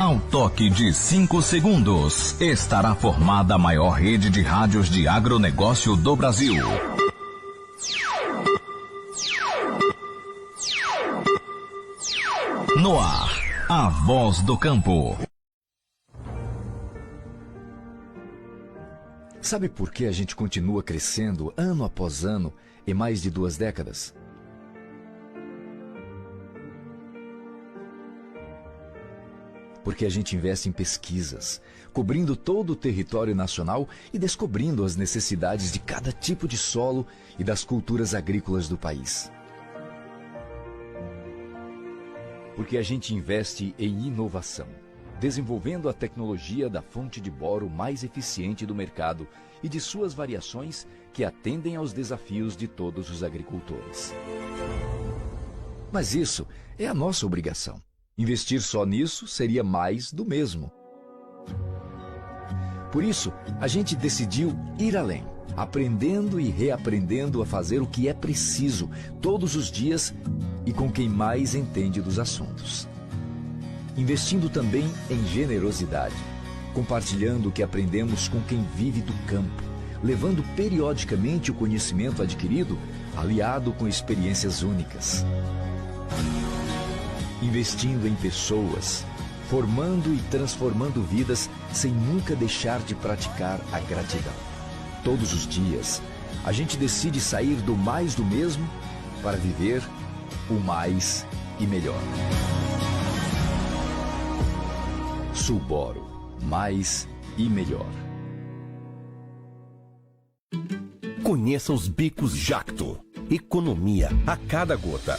Ao toque de 5 segundos, estará formada a maior rede de rádios de agronegócio do Brasil. No ar, a voz do campo. Sabe por que a gente continua crescendo ano após ano em mais de 2 décadas? Porque a gente investe em pesquisas, cobrindo todo o território nacional e descobrindo as necessidades de cada tipo de solo e das culturas agrícolas do país. Porque a gente investe em inovação, desenvolvendo a tecnologia da fonte de boro mais eficiente do mercado e de suas variações que atendem aos desafios de todos os agricultores. Mas isso é a nossa obrigação. Investir só nisso seria mais do mesmo. Por isso, a gente decidiu ir além, aprendendo e reaprendendo a fazer o que é preciso todos os dias e com quem mais entende dos assuntos. Investindo também em generosidade, compartilhando o que aprendemos com quem vive do campo, levando periodicamente o conhecimento adquirido, aliado com experiências únicas. Investindo em pessoas, formando e transformando vidas sem nunca deixar de praticar a gratidão. Todos os dias, a gente decide sair do mais do mesmo para viver o mais e melhor. Sulboro, mais e melhor. Conheça os bicos Jacto. Economia a cada gota.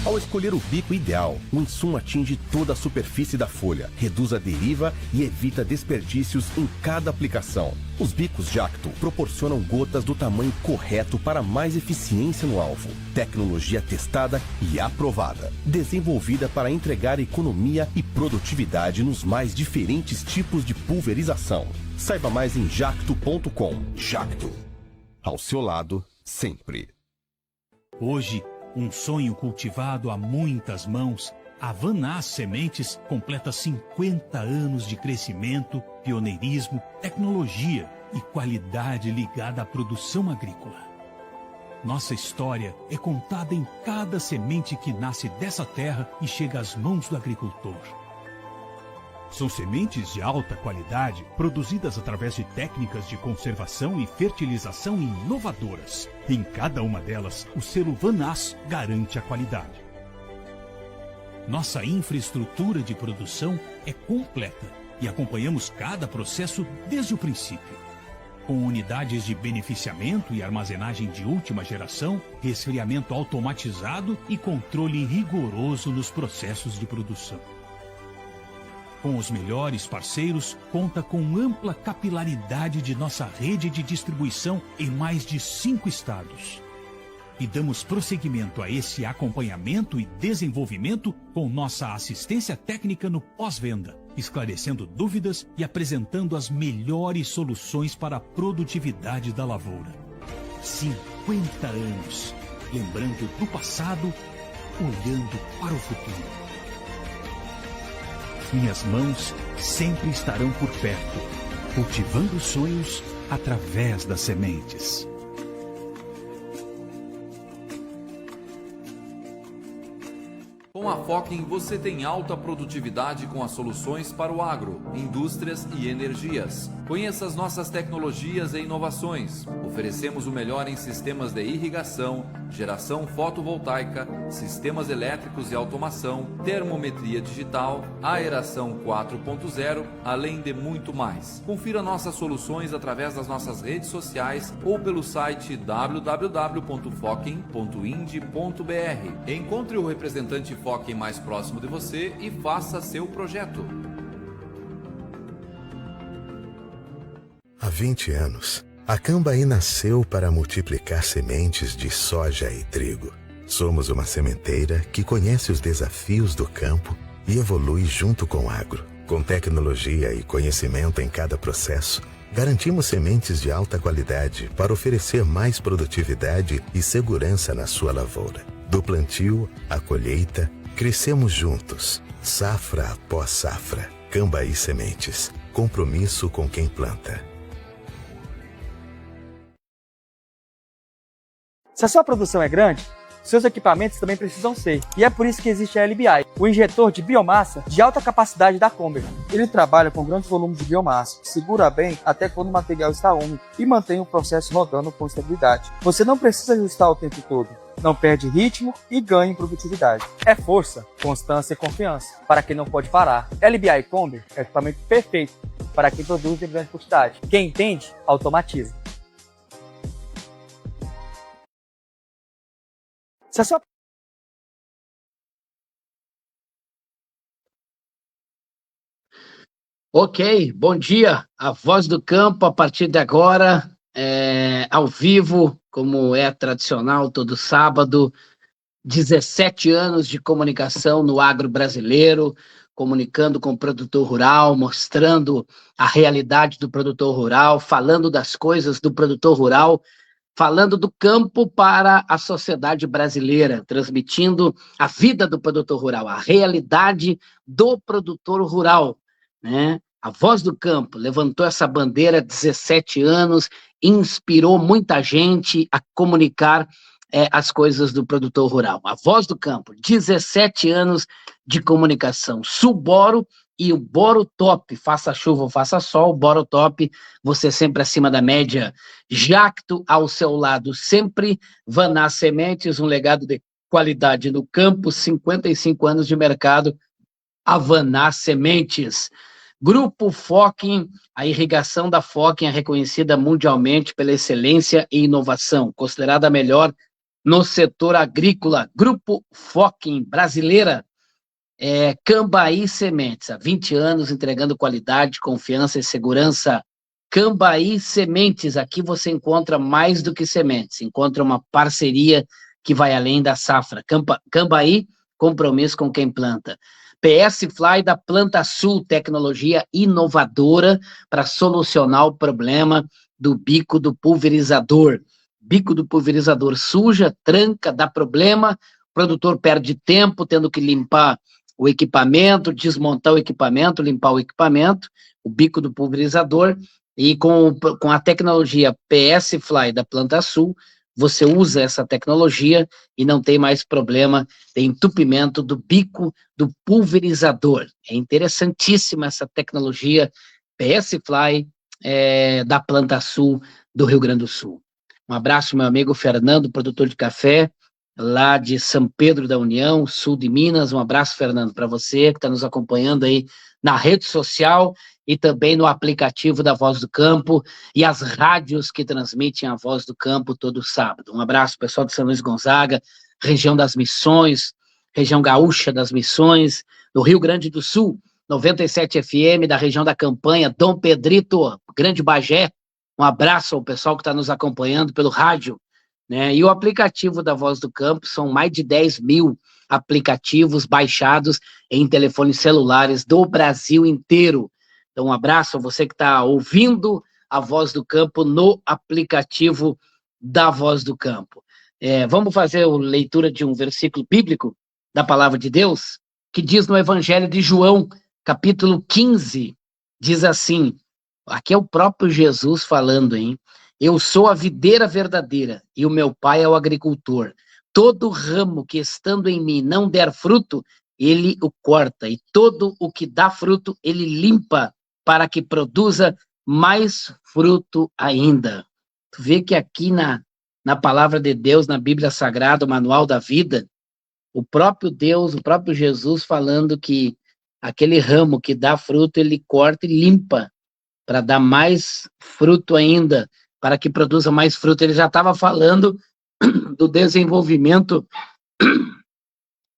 Ao escolher o bico ideal, o insumo atinge toda a superfície da folha, reduz a deriva e evita desperdícios em cada aplicação. Os bicos Jacto proporcionam gotas do tamanho correto para mais eficiência no alvo. Tecnologia testada e aprovada. Desenvolvida para entregar economia e produtividade nos mais diferentes tipos de pulverização. Saiba mais em jacto.com. Jacto. Ao seu lado, sempre. Hoje, um sonho cultivado a muitas mãos, a Vanaz Sementes completa 50 anos de crescimento, pioneirismo, tecnologia e qualidade ligada à produção agrícola. Nossa história é contada em cada semente que nasce dessa terra e chega às mãos do agricultor. São sementes de alta qualidade, produzidas através de técnicas de conservação e fertilização inovadoras. Em cada uma delas, o selo Vanaz garante a qualidade. Nossa infraestrutura de produção é completa e acompanhamos cada processo desde o princípio. Com unidades de beneficiamento e armazenagem de última geração, resfriamento automatizado e controle rigoroso nos processos de produção. Com os melhores parceiros, conta com ampla capilaridade de nossa rede de distribuição em mais de 5 estados. E damos prosseguimento a esse acompanhamento e desenvolvimento com nossa assistência técnica no pós-venda, esclarecendo dúvidas e apresentando as melhores soluções para a produtividade da lavoura. 50 anos, lembrando do passado, olhando para o futuro. Minhas mãos sempre estarão por perto, cultivando sonhos através das sementes. Com a Focking você tem alta produtividade com as soluções para o agro, indústrias e energias. Conheça as nossas tecnologias e inovações. Oferecemos o melhor em sistemas de irrigação, geração fotovoltaica, sistemas elétricos e automação, termometria digital, aeração 4.0, além de muito mais. Confira nossas soluções através das nossas redes sociais ou pelo site www.focking.ind.br. Encontre o representante Focking mais próximo de você e faça seu projeto. Há 20 anos, a Cambaí nasceu para multiplicar sementes de soja e trigo. Somos uma sementeira que conhece os desafios do campo e evolui junto com o agro. Com tecnologia e conhecimento em cada processo, garantimos sementes de alta qualidade para oferecer mais produtividade e segurança na sua lavoura. Do plantio à colheita, crescemos juntos, safra após safra. Cambaí Sementes. Compromisso com quem planta. Se a sua produção é grande, seus equipamentos também precisam ser. E é por isso que existe a LBI, o injetor de biomassa de alta capacidade da Comber. Ele trabalha com grande volume de biomassa, segura bem até quando o material está úmido e mantém o processo rodando com estabilidade. Você não precisa ajustar o tempo todo, não perde ritmo e ganha em produtividade. É força, constância e confiança para quem não pode parar. LBI Comber é o equipamento perfeito para quem produz em grande quantidade. Quem entende, automatiza. Se a sua... Ok, bom dia. A Voz do Campo, a partir de agora, ao vivo, como é tradicional todo sábado, 17 anos de comunicação no agro brasileiro, comunicando com o produtor rural, mostrando a realidade do produtor rural, falando das coisas do produtor rural, falando do campo para a sociedade brasileira, transmitindo a vida do produtor rural, a realidade do produtor rural, né? A Voz do Campo levantou essa bandeira há 17 anos, inspirou muita gente a comunicar as coisas do produtor rural. A Voz do Campo, 17 anos de comunicação. Suboro e o Boro Top, faça chuva ou faça sol, o Boro Top, você sempre acima da média. Jacto ao seu lado, sempre. Vanar Sementes, um legado de qualidade no campo, 55 anos de mercado, a Vanar Sementes. Grupo Focking, a irrigação da Focking é reconhecida mundialmente pela excelência e inovação, considerada a melhor no setor agrícola. Grupo Focking, brasileira, Cambaí Sementes, há 20 anos entregando qualidade, confiança e segurança. Cambaí Sementes, aqui você encontra mais do que sementes, encontra uma parceria que vai além da safra. Cambaí, compromisso com quem planta. PS Fly da Planta Sul, tecnologia inovadora para solucionar o problema do bico do pulverizador. Bico do pulverizador suja, tranca, dá problema, o produtor perde tempo tendo que limpar o equipamento, desmontar o equipamento, limpar o equipamento, o bico do pulverizador, e com a tecnologia PS Fly da Planta Sul, você usa essa tecnologia e não tem mais problema de entupimento do bico do pulverizador. É interessantíssima essa tecnologia PS Fly da Planta Sul do Rio Grande do Sul. Um abraço, meu amigo Fernando, produtor de café, lá de São Pedro da União, sul de Minas. Um abraço, Fernando, para você que está nos acompanhando aí na rede social e também no aplicativo da Voz do Campo e as rádios que transmitem a Voz do Campo todo sábado. Um abraço, pessoal de São Luís Gonzaga, região das Missões, região gaúcha das Missões, do Rio Grande do Sul, 97 FM, da região da Campanha, Dom Pedrito, Grande Bagé. Um abraço ao pessoal que está nos acompanhando pelo rádio, né? E o aplicativo da Voz do Campo, são mais de 10 mil aplicativos baixados em telefones celulares do Brasil inteiro. Então, um abraço a você que está ouvindo a Voz do Campo no aplicativo da Voz do Campo. Vamos fazer a leitura de um versículo bíblico da Palavra de Deus, que diz no Evangelho de João, capítulo 15, diz assim, aqui é o próprio Jesus falando, hein? Eu sou a videira verdadeira e o meu pai é o agricultor. Todo ramo que estando em mim não der fruto, ele o corta, e todo o que dá fruto, ele limpa, para que produza mais fruto ainda. Tu vê que aqui na palavra de Deus, na Bíblia Sagrada, o Manual da Vida, o próprio Deus, o próprio Jesus falando que aquele ramo que dá fruto, ele corta e limpa, para dar mais fruto ainda, para que produza mais fruto. Ele já estava falando do desenvolvimento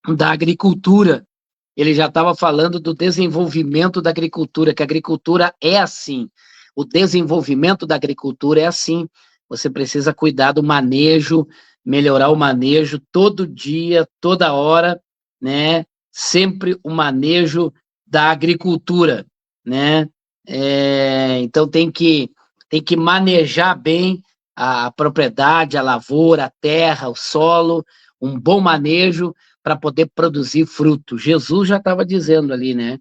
da agricultura. Ele já estava falando do desenvolvimento da agricultura, que a agricultura é assim. O desenvolvimento da agricultura é assim. Você precisa cuidar do manejo, melhorar o manejo todo dia, toda hora, né? Sempre o manejo da agricultura, né? Então tem que manejar bem a propriedade, a lavoura, a terra, o solo, um bom manejo para poder produzir fruto. Jesus já estava dizendo ali, né?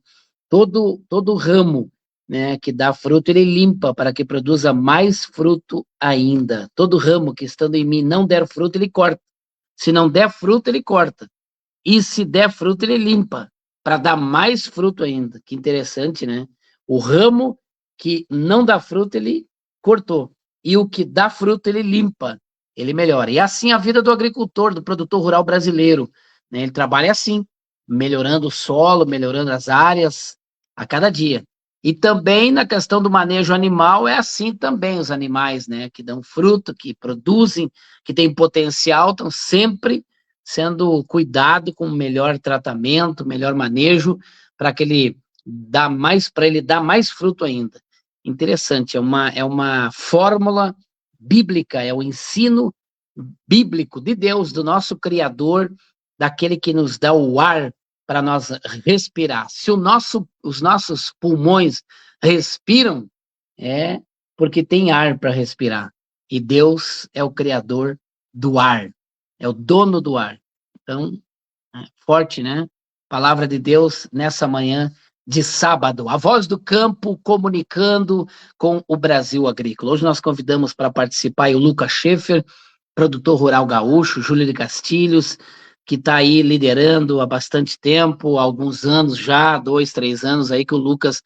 todo ramo, né, que dá fruto, ele limpa para que produza mais fruto ainda. Todo ramo que estando em mim não der fruto, ele corta. Se não der fruto, ele corta. E se der fruto, ele limpa, para dar mais fruto ainda. Que interessante, né? O ramo que não dá fruto, ele cortou. E o que dá fruto, ele limpa, ele melhora. E assim a vida do agricultor, do produtor rural brasileiro, né? Ele trabalha assim, melhorando o solo, melhorando as áreas a cada dia. E também na questão do manejo animal, é assim também os animais, né? Que dão fruto, que produzem, que têm potencial, estão sempre sendo cuidado com melhor tratamento, melhor manejo, para que ele dá mais, para ele dar mais fruto ainda. Interessante, é uma fórmula bíblica, é o ensino bíblico de Deus, do nosso Criador, daquele que nos dá o ar para nós respirar. Se os nossos pulmões respiram, é porque tem ar para respirar. E Deus é o Criador do ar, é o dono do ar. Então, forte, né? Palavra de Deus nessa manhã de sábado. A Voz do Campo comunicando com o Brasil Agrícola. Hoje nós convidamos para participar o Lucas Schaefer, produtor rural gaúcho, Júlio de Castilhos, que está aí liderando há bastante tempo, há alguns anos já, 2, 3 anos aí que o Lucas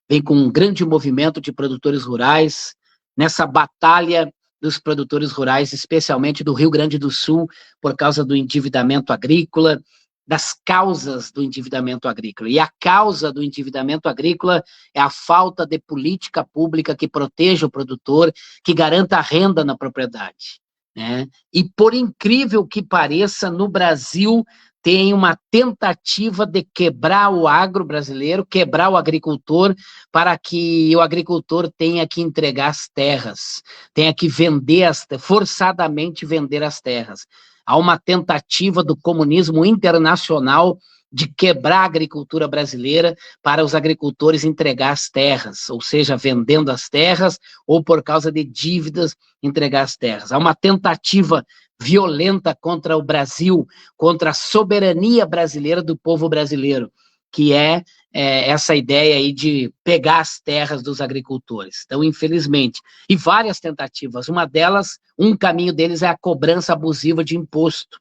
vem com um grande movimento de produtores rurais, nessa batalha dos produtores rurais, especialmente do Rio Grande do Sul, por causa do endividamento agrícola, das causas do endividamento agrícola. E a causa do endividamento agrícola é a falta de política pública que proteja o produtor, que garanta a renda na propriedade, né? E por incrível que pareça, no Brasil tem uma tentativa de quebrar o agro brasileiro, quebrar o agricultor, para que o agricultor tenha que entregar as terras, tenha que vender, forçadamente vender as terras. Há uma tentativa do comunismo internacional de quebrar a agricultura brasileira para os agricultores entregar as terras, ou seja, vendendo as terras ou por causa de dívidas entregar as terras. Há uma tentativa violenta contra o Brasil, contra a soberania brasileira do povo brasileiro, que é essa ideia aí de pegar as terras dos agricultores. Então, infelizmente, e várias tentativas, um caminho deles é a cobrança abusiva de imposto.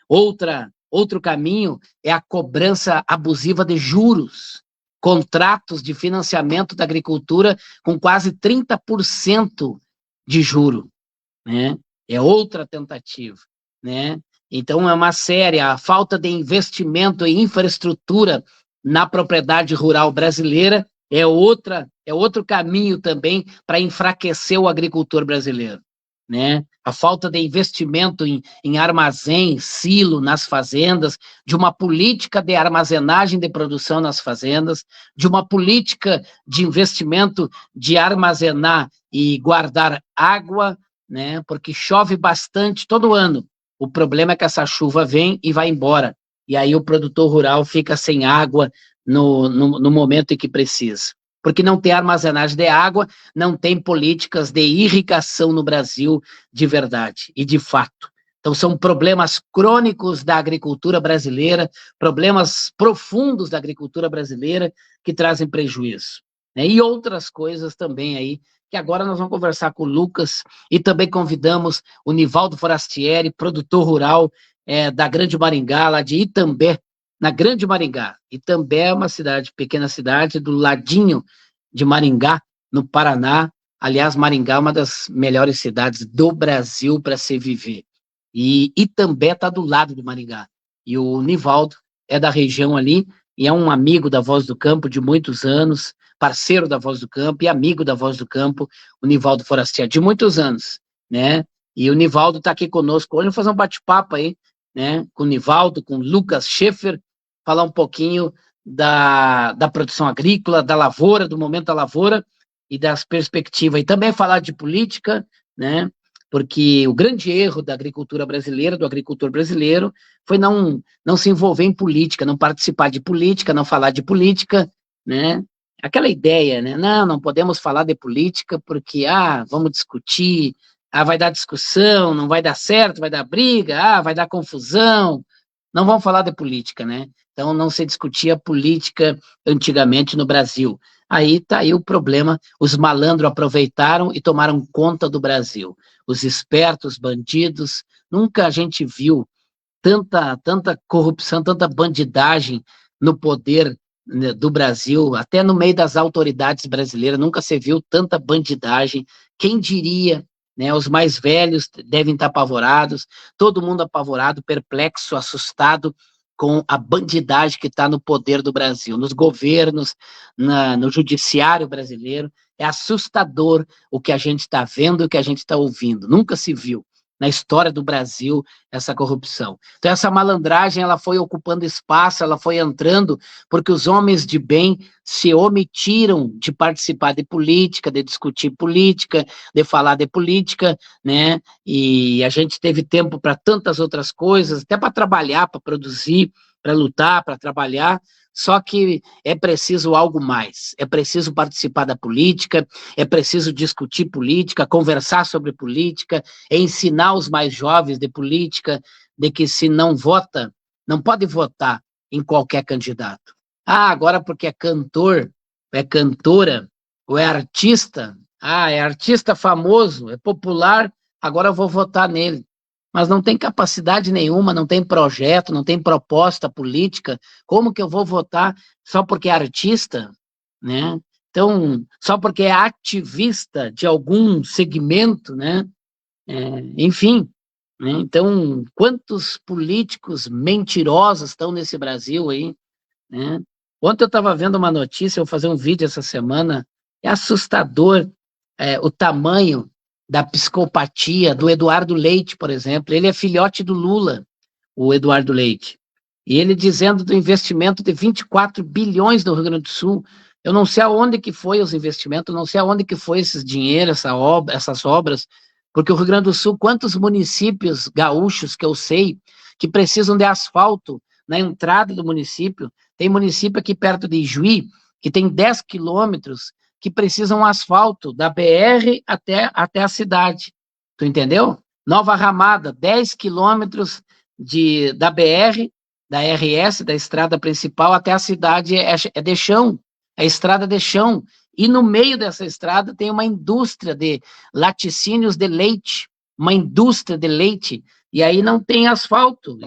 Outro caminho é a cobrança abusiva de juros, contratos de financiamento da agricultura com quase 30% de juro, né? É outra tentativa, né? Então é uma série, a falta de investimento em infraestrutura na propriedade rural brasileira é outro caminho também para enfraquecer o agricultor brasileiro, né? A falta de investimento em armazém, silo nas fazendas, de uma política de armazenagem de produção nas fazendas, de uma política de investimento de armazenar e guardar água, né? Porque chove bastante todo ano. O problema é que essa chuva vem e vai embora. E aí o produtor rural fica sem água no momento em que precisa. Porque não tem armazenagem de água, não tem políticas de irrigação no Brasil de verdade e de fato. Então são problemas crônicos da agricultura brasileira, problemas profundos da agricultura brasileira que trazem prejuízo, né? E outras coisas também aí, que agora nós vamos conversar com o Lucas, e também convidamos o Nivaldo Forastieri, produtor rural da Grande Maringá, lá de Itambé, na Grande Maringá. Itambé é uma pequena cidade do ladinho de Maringá, no Paraná. Aliás, Maringá é uma das melhores cidades do Brasil para se viver. E Itambé está do lado de Maringá. E o Nivaldo é da região ali, e é um amigo da Voz do Campo de muitos anos, parceiro da Voz do Campo e amigo da Voz do Campo, o Nivaldo Forastieri, de muitos anos, né? E o Nivaldo está aqui conosco hoje, vamos fazer um bate-papo aí, né? Com o Nivaldo, com o Lucas Schaefer, falar um pouquinho da produção agrícola, da lavoura, do momento da lavoura e das perspectivas. E também falar de política, né? Porque o grande erro da agricultura brasileira, do agricultor brasileiro, foi não se envolver em política, não participar de política, não falar de política, né? Aquela ideia, né? Não podemos falar de política porque, vamos discutir, vai dar discussão, não vai dar certo, vai dar briga, vai dar confusão. não vamos falar de política, né? Então não se discutia política antigamente no Brasil. Aí tá aí o problema, os malandros aproveitaram e tomaram conta do Brasil. Os espertos, bandidos, nunca a gente viu tanta corrupção, tanta bandidagem no poder, né, do Brasil, até no meio das autoridades brasileiras, nunca se viu tanta bandidagem. Quem diria, né? Os mais velhos devem estar apavorados, todo mundo apavorado, perplexo, assustado com a bandidagem que está no poder do Brasil, nos governos, no judiciário brasileiro. É assustador o que a gente está vendo, o que a gente está ouvindo. Nunca se viu na história do Brasil essa corrupção. Então essa malandragem, ela foi ocupando espaço, ela foi entrando, porque os homens de bem se omitiram de participar de política, de discutir política, de falar de política, né? E a gente teve tempo para tantas outras coisas, até para trabalhar, para produzir, para lutar, para trabalhar. Só que é preciso algo mais, é preciso participar da política, é preciso discutir política, conversar sobre política, é ensinar os mais jovens de política, de que se não vota, não pode votar em qualquer candidato. Ah, agora porque é cantor, é cantora, ou é artista, é artista famoso, é popular, agora eu vou votar nele. Mas não tem capacidade nenhuma, não tem projeto, não tem proposta política. Como que eu vou votar só porque é artista, né? Então, só porque é ativista de algum segmento, né? Enfim, né? Então, quantos políticos mentirosos estão nesse Brasil aí, né? Ontem eu estava vendo uma notícia, eu vou fazer um vídeo essa semana, é assustador o tamanho da psicopatia do Eduardo Leite, por exemplo. Ele é filhote do Lula, o Eduardo Leite. E ele dizendo do investimento de 24 bilhões no Rio Grande do Sul. Eu não sei aonde que foi os investimentos, não sei aonde que foi esses dinheiros, essas obras, porque o Rio Grande do Sul, quantos municípios gaúchos que eu sei que precisam de asfalto na entrada do município. Tem município aqui perto de Ijuí, que tem 10 quilômetros, que precisam um asfalto da BR até a cidade. Tu entendeu? Nova Ramada, 10 quilômetros da BR, da RS, da estrada principal, até a cidade é de chão, é estrada de chão. E no meio dessa estrada tem uma indústria de laticínios de leite, uma indústria de leite, e aí não tem asfalto,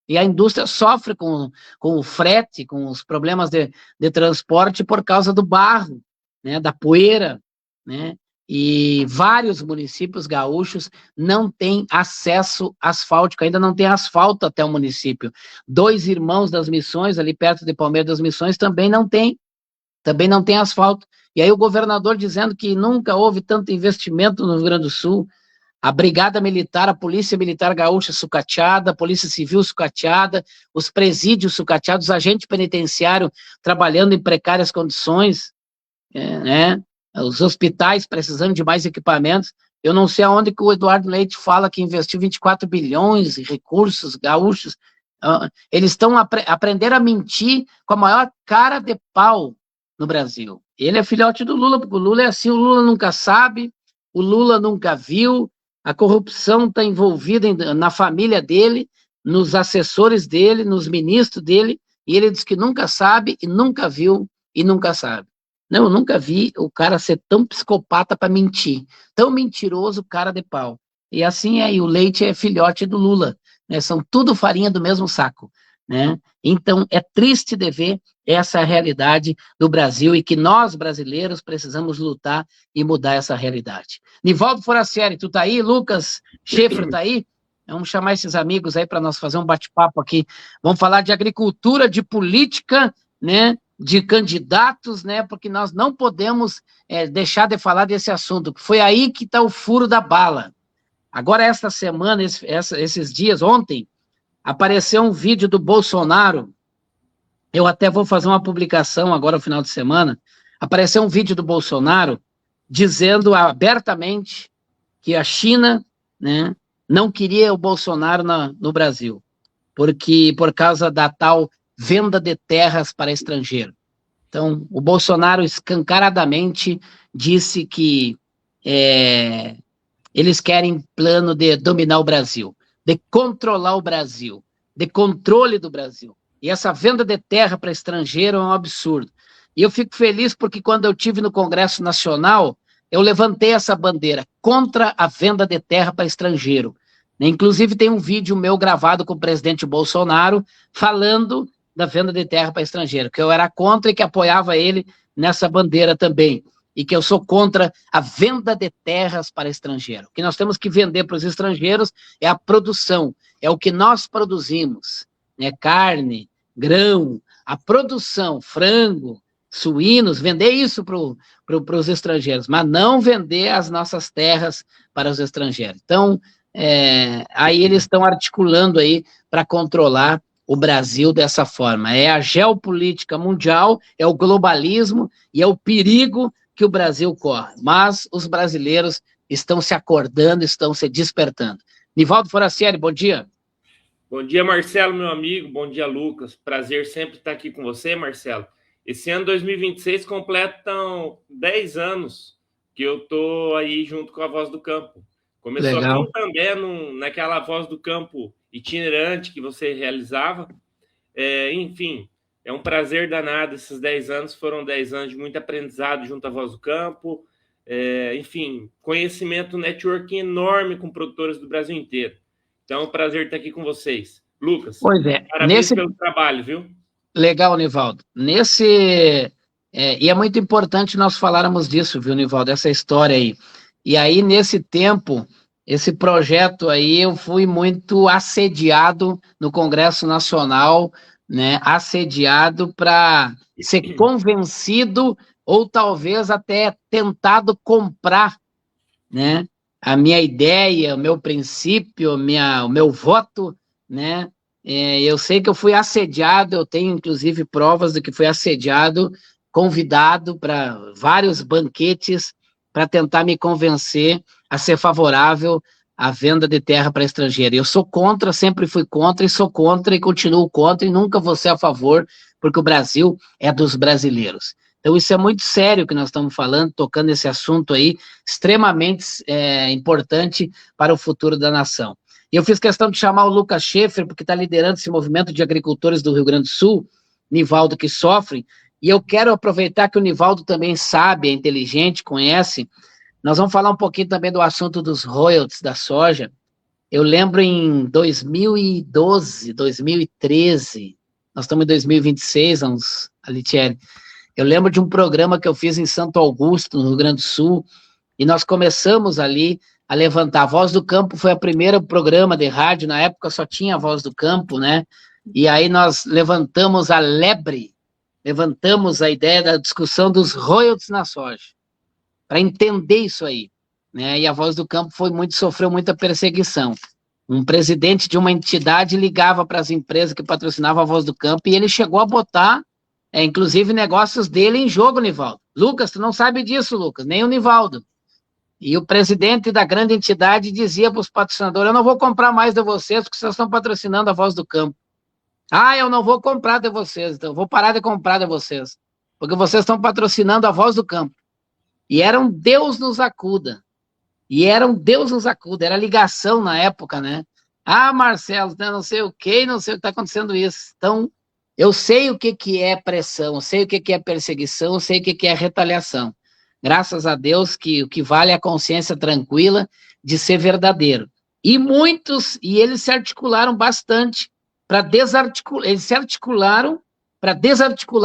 e a indústria sofre com o frete, com os problemas de transporte por causa do barro, né, da poeira, né, e vários municípios gaúchos não têm acesso asfáltico, ainda não tem asfalto até o município. 2 Irmãos das Missões, ali perto de Palmeiras das Missões, também não tem asfalto. E aí o governador dizendo que nunca houve tanto investimento no Rio Grande do Sul, a Brigada Militar, a Polícia Militar Gaúcha sucateada, a Polícia Civil sucateada, os presídios sucateados, os agentes penitenciários trabalhando em precárias condições, né? Os hospitais precisando de mais equipamentos. Eu não sei aonde que o Eduardo Leite fala que investiu 24 bilhões em recursos gaúchos. Eles estão aprendendo a mentir com a maior cara de pau no Brasil. Ele é filhote do Lula, porque o Lula é assim, o Lula nunca sabe, o Lula nunca viu, a corrupção está envolvida na família dele, nos assessores dele, nos ministros dele, e ele diz que nunca sabe, e nunca viu, e nunca sabe. Não, eu nunca vi o cara ser tão psicopata para mentir, tão mentiroso, cara de pau. E assim é, e o Leite é filhote do Lula, né? São tudo farinha do mesmo saco, né? Então é triste de ver essa realidade do Brasil e que nós brasileiros precisamos lutar e mudar essa realidade. Nivaldo Foracieri, tu tá aí? Lucas Schaefer tá aí? Vamos chamar esses amigos aí para nós fazer um bate-papo aqui. Vamos falar de agricultura, de política, né? De candidatos, né? Porque nós não podemos deixar de falar desse assunto. Foi aí que está o furo da bala. Agora, esta semana, esses dias, ontem, apareceu um vídeo do Bolsonaro. Eu até vou fazer uma publicação agora no final de semana. Apareceu um vídeo do Bolsonaro dizendo abertamente que a China, né, não queria o Bolsonaro no Brasil, porque por causa da tal venda de terras para estrangeiro. Então, o Bolsonaro escancaradamente disse que eles querem plano de dominar o Brasil, de controlar o Brasil. de controle do Brasil. E essa venda de terra para estrangeiro é um absurdo. E eu fico feliz porque quando eu estive no Congresso Nacional, eu levantei essa bandeira contra a venda de terra para estrangeiro. Inclusive tem um vídeo meu gravado com o presidente Bolsonaro falando da venda de terra para estrangeiro, que eu era contra e que apoiava ele nessa bandeira também. E que eu sou contra a venda de terras para estrangeiro. O que nós temos que vender para os estrangeiros é a produção, é o que nós produzimos, né? Carne, grão, a produção, frango, suínos, vender isso para os estrangeiros, mas não vender as nossas terras para os estrangeiros. Então, aí eles estão articulando aí para controlar o Brasil dessa forma. É a geopolítica mundial, é o globalismo e é o perigo que o Brasil corre. Mas os brasileiros estão se acordando, estão se despertando. Nivaldo Foracieri, bom dia. Bom dia, Marcelo, meu amigo. Bom dia, Lucas. Prazer sempre estar aqui com você, Marcelo. Esse ano 2026 completam 10 anos que eu estou aí junto com a Voz do Campo. Começou Legal. aqui também naquela Voz do Campo itinerante que você realizava. Enfim, é um prazer danado. Esses 10 anos foram 10 anos de muito aprendizado junto à Voz do Campo. Enfim, conhecimento, networking enorme com produtores do Brasil inteiro. Então, é um prazer estar aqui com vocês. Lucas, pois é, parabéns pelo trabalho, viu? Legal, Nivaldo. E é muito importante nós falarmos disso, viu, Nivaldo, essa história aí. E aí, nesse tempo, esse projeto aí, eu fui muito assediado no Congresso Nacional, né, assediado para ser convencido ou talvez até tentado comprar, né, a minha ideia, o meu princípio, o meu voto, né. Eu sei que eu fui assediado, eu tenho inclusive provas de que fui assediado, convidado para vários banquetes para tentar me convencer a ser favorável à venda de terra para estrangeiro. Eu sou contra, sempre fui contra e sou contra e continuo contra e nunca vou ser a favor, porque o Brasil é dos brasileiros. Então isso é muito sério que nós estamos falando, tocando esse assunto aí, extremamente importante para o futuro da nação. E eu fiz questão de chamar o Lucas Schaefer, porque está liderando esse movimento de agricultores do Rio Grande do Sul, Nivaldo, que sofrem, e eu quero aproveitar que o Nivaldo também sabe, é inteligente, conhece. Nós vamos falar um pouquinho também do assunto dos royalties da soja. Eu lembro em 2012, 2013, nós estamos em 2026, Alitieri, eu lembro de um programa que eu fiz em Santo Augusto, no Rio Grande do Sul, e nós começamos ali a levantar. A Voz do Campo foi o primeiro programa de rádio, na época só tinha a Voz do Campo, né? E aí nós levantamos a lebre, levantamos a ideia da discussão dos royalties na soja, para entender isso aí, né? E a Voz do Campo sofreu muita perseguição. Um presidente de uma entidade ligava para as empresas que patrocinavam a Voz do Campo e ele chegou a botar, inclusive, negócios dele em jogo, Nivaldo. Lucas, tu não sabe disso, Lucas, nem o Nivaldo. E o presidente da grande entidade dizia para os patrocinadores: eu não vou comprar mais de vocês, porque vocês estão patrocinando a Voz do Campo. Ah, eu não vou comprar de vocês, então eu vou parar de comprar de vocês, porque vocês estão patrocinando a Voz do Campo. E era um Deus nos acuda. Era ligação na época, né? Ah, Marcelo, não sei o que está acontecendo isso. Então, eu sei o que é pressão, eu sei o que é perseguição, eu sei o que é retaliação. Graças a Deus que o que vale é a consciência tranquila de ser verdadeiro. E eles se articularam bastante para desarticular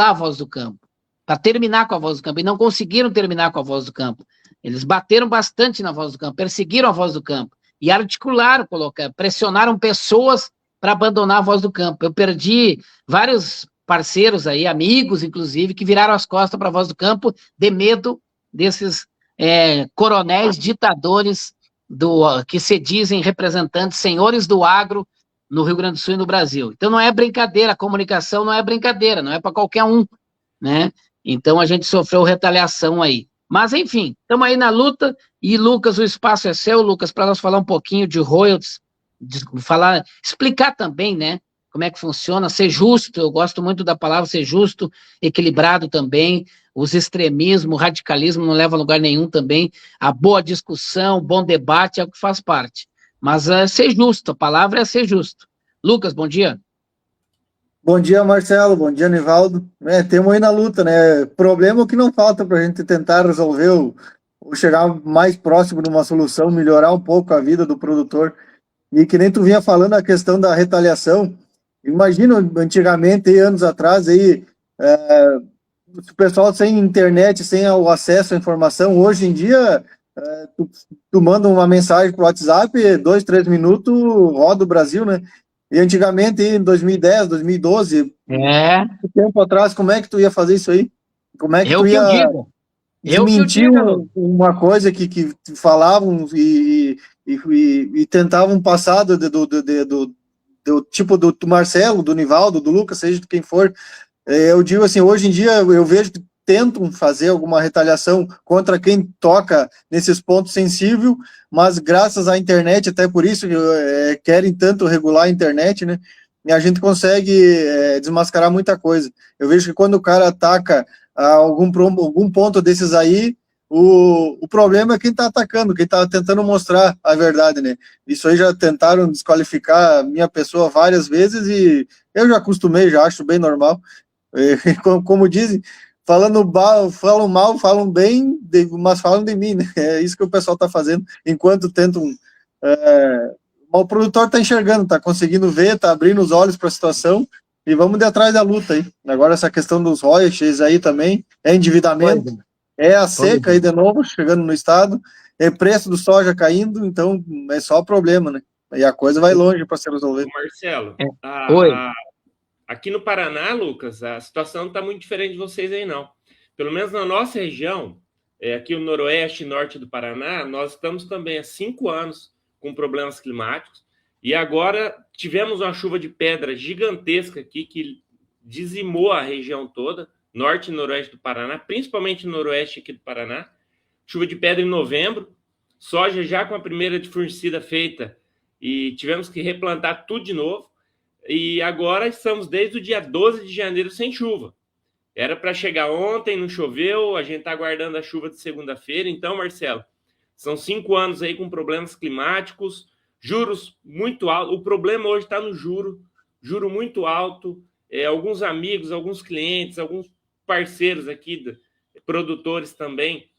a Voz do Campo, para terminar com a Voz do Campo, e não conseguiram terminar com a Voz do Campo. Eles bateram bastante na Voz do Campo, perseguiram a Voz do Campo, e articularam, pressionaram pessoas para abandonar a Voz do Campo. Eu perdi vários parceiros aí, amigos, inclusive, que viraram as costas para a Voz do Campo de medo desses coronéis ditadores que se dizem representantes, senhores do agro no Rio Grande do Sul e no Brasil. Então não é brincadeira, a comunicação não é brincadeira, não é para qualquer um, né? Então a gente sofreu retaliação aí. Mas enfim, estamos aí na luta, e Lucas, o espaço é seu, Lucas, para nós falar um pouquinho de royalties, explicar também, né, como é que funciona, ser justo. Eu gosto muito da palavra ser justo, equilibrado também, os extremismos, o radicalismo não leva a lugar nenhum também, a boa discussão, o bom debate é o que faz parte, mas ser justo, a palavra é ser justo. Lucas, bom dia. Bom dia, Marcelo. Bom dia, Nivaldo. Temos aí na luta, né? Problema que não falta para a gente tentar resolver ou chegar mais próximo de uma solução, melhorar um pouco a vida do produtor. E que nem tu vinha falando a questão da retaliação. Imagina, antigamente, anos atrás, aí, o pessoal sem internet, sem o acesso à informação. Hoje em dia, tu manda uma mensagem pro WhatsApp, 2, 3 minutos, roda o Brasil, né? E antigamente, em 2010, 2012, tempo atrás, como é que tu ia fazer isso aí? Como é que tu ia desmentir uma coisa que falavam e tentavam passar do tipo do Marcelo, do Nivaldo, do Lucas, seja de quem for. Eu digo assim, hoje em dia eu vejo que tentam fazer alguma retaliação contra quem toca nesses pontos sensíveis, mas graças à internet, até por isso querem tanto regular a internet, né? E a gente consegue desmascarar muita coisa. Eu vejo que quando o cara ataca algum ponto desses aí, o problema é quem está atacando, quem está tentando mostrar a verdade, né? Isso aí já tentaram desqualificar a minha pessoa várias vezes e eu já acostumei, já acho bem normal. Como dizem, falam mal, falam bem, mas falam de mim, né? É isso que o pessoal está fazendo, enquanto tentam... o produtor está enxergando, está conseguindo ver, está abrindo os olhos para a situação e vamos de atrás da luta aí. Agora essa questão dos royalties aí também, endividamento, a seca aí de novo, chegando no estado, preço do soja caindo, então é só problema, né? E a coisa vai longe para se resolver. Marcelo, aqui no Paraná, Lucas, a situação não está muito diferente de vocês aí, não. Pelo menos na nossa região, aqui no noroeste e norte do Paraná, nós estamos também há 5 anos com problemas climáticos, e agora tivemos uma chuva de pedra gigantesca aqui, que dizimou a região toda, norte e noroeste do Paraná, principalmente no noroeste aqui do Paraná. Chuva de pedra em novembro, soja já com a primeira de fungicida feita, e tivemos que replantar tudo de novo, e agora estamos desde o dia 12 de janeiro sem chuva. Era para chegar ontem, não choveu, a gente está aguardando a chuva de segunda-feira. Então, Marcelo, são 5 anos aí com problemas climáticos, juros muito altos. O problema hoje está no juro muito alto. Alguns amigos, alguns clientes, alguns parceiros aqui, produtores também,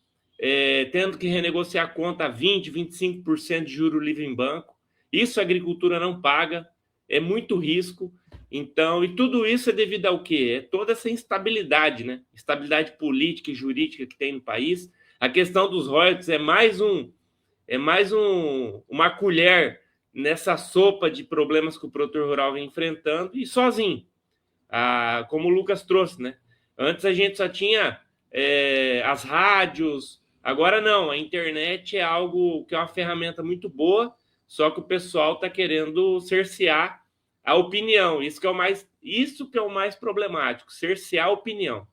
tendo que renegociar a conta a 20%, 25% de juro livre em banco. Isso a agricultura não paga, é muito risco. Então, e tudo isso é devido ao quê? É toda essa instabilidade, né? Estabilidade política e jurídica que tem no país. A questão dos royalties é mais uma colher nessa sopa de problemas que o produtor rural vem enfrentando e sozinho. Como o Lucas trouxe, né? Antes a gente só tinha as rádios, agora não, a internet é algo que é uma ferramenta muito boa, só que o pessoal está querendo cercear a opinião. Isso que é o mais problemático, cercear a opinião.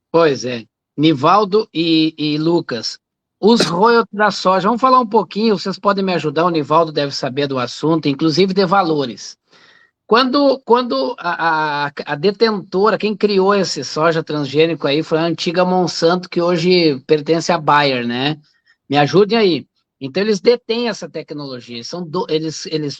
Pois é. Nivaldo e Lucas, os royalties da soja, vamos falar um pouquinho, vocês podem me ajudar, o Nivaldo deve saber do assunto, inclusive de valores. Quando a detentora, quem criou esse soja transgênico aí foi a antiga Monsanto, que hoje pertence à Bayer, né? Me ajudem aí. Então, eles detêm essa tecnologia,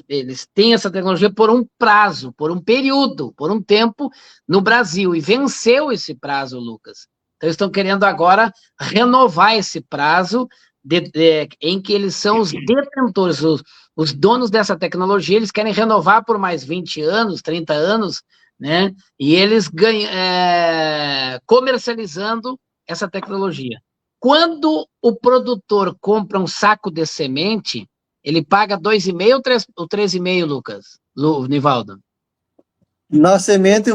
eles têm essa tecnologia por um prazo, por um período, por um tempo no Brasil, e venceu esse prazo, Lucas. Então, eles estão querendo agora renovar esse prazo em que eles são os detentores, os donos dessa tecnologia, eles querem renovar por mais 20 anos, 30 anos, né? E eles comercializando essa tecnologia. Quando o produtor compra um saco de semente, ele paga 2,5 ou 3,5, Lucas? Nivaldo? Na semente,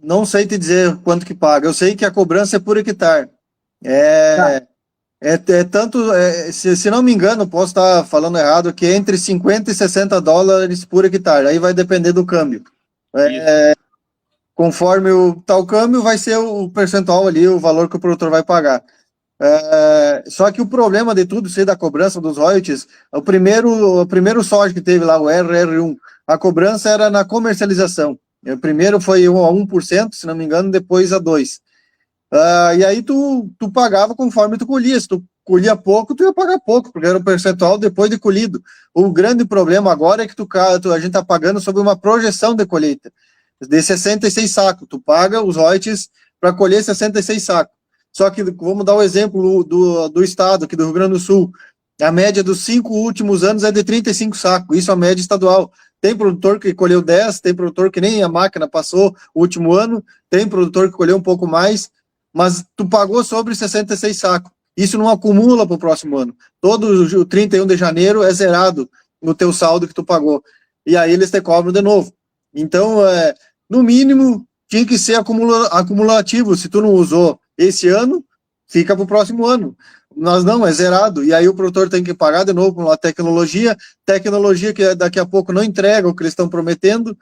não sei te dizer quanto que paga. Eu sei que a cobrança é por hectare. Se não me engano, posso estar falando errado, que é entre 50 e 60 dólares por hectare. Aí vai depender do câmbio. Conforme o câmbio, vai ser o percentual ali, o valor que o produtor vai pagar. Só que o problema de tudo isso aí da cobrança dos royalties, o primeiro soja que teve lá, o RR1, a cobrança era na comercialização. O primeiro foi a 1%, se não me engano, depois a 2%. E aí tu pagava conforme tu colhia. Se tu colhia pouco, tu ia pagar pouco, porque era o percentual depois de colhido. O grande problema agora é que a gente está pagando sobre uma projeção de colheita, de 66 sacos. Tu paga os royalties para colher 66 sacos. Só que, vamos dar o exemplo do estado, aqui do Rio Grande do Sul. A média dos 5 últimos anos é de 35 sacos, isso é a média estadual. Tem produtor que colheu 10, tem produtor que nem a máquina passou o último ano, tem produtor que colheu um pouco mais, mas tu pagou sobre 66 sacos. Isso não acumula para o próximo ano. Todo o 31 de janeiro é zerado no teu saldo que tu pagou. E aí eles te cobram de novo. Então, no mínimo, tinha que ser acumulativo. Se tu não usou esse ano, fica para o próximo ano. Nós não, é zerado. E aí o produtor tem que pagar de novo com a tecnologia que daqui a pouco não entrega o que eles estão prometendo,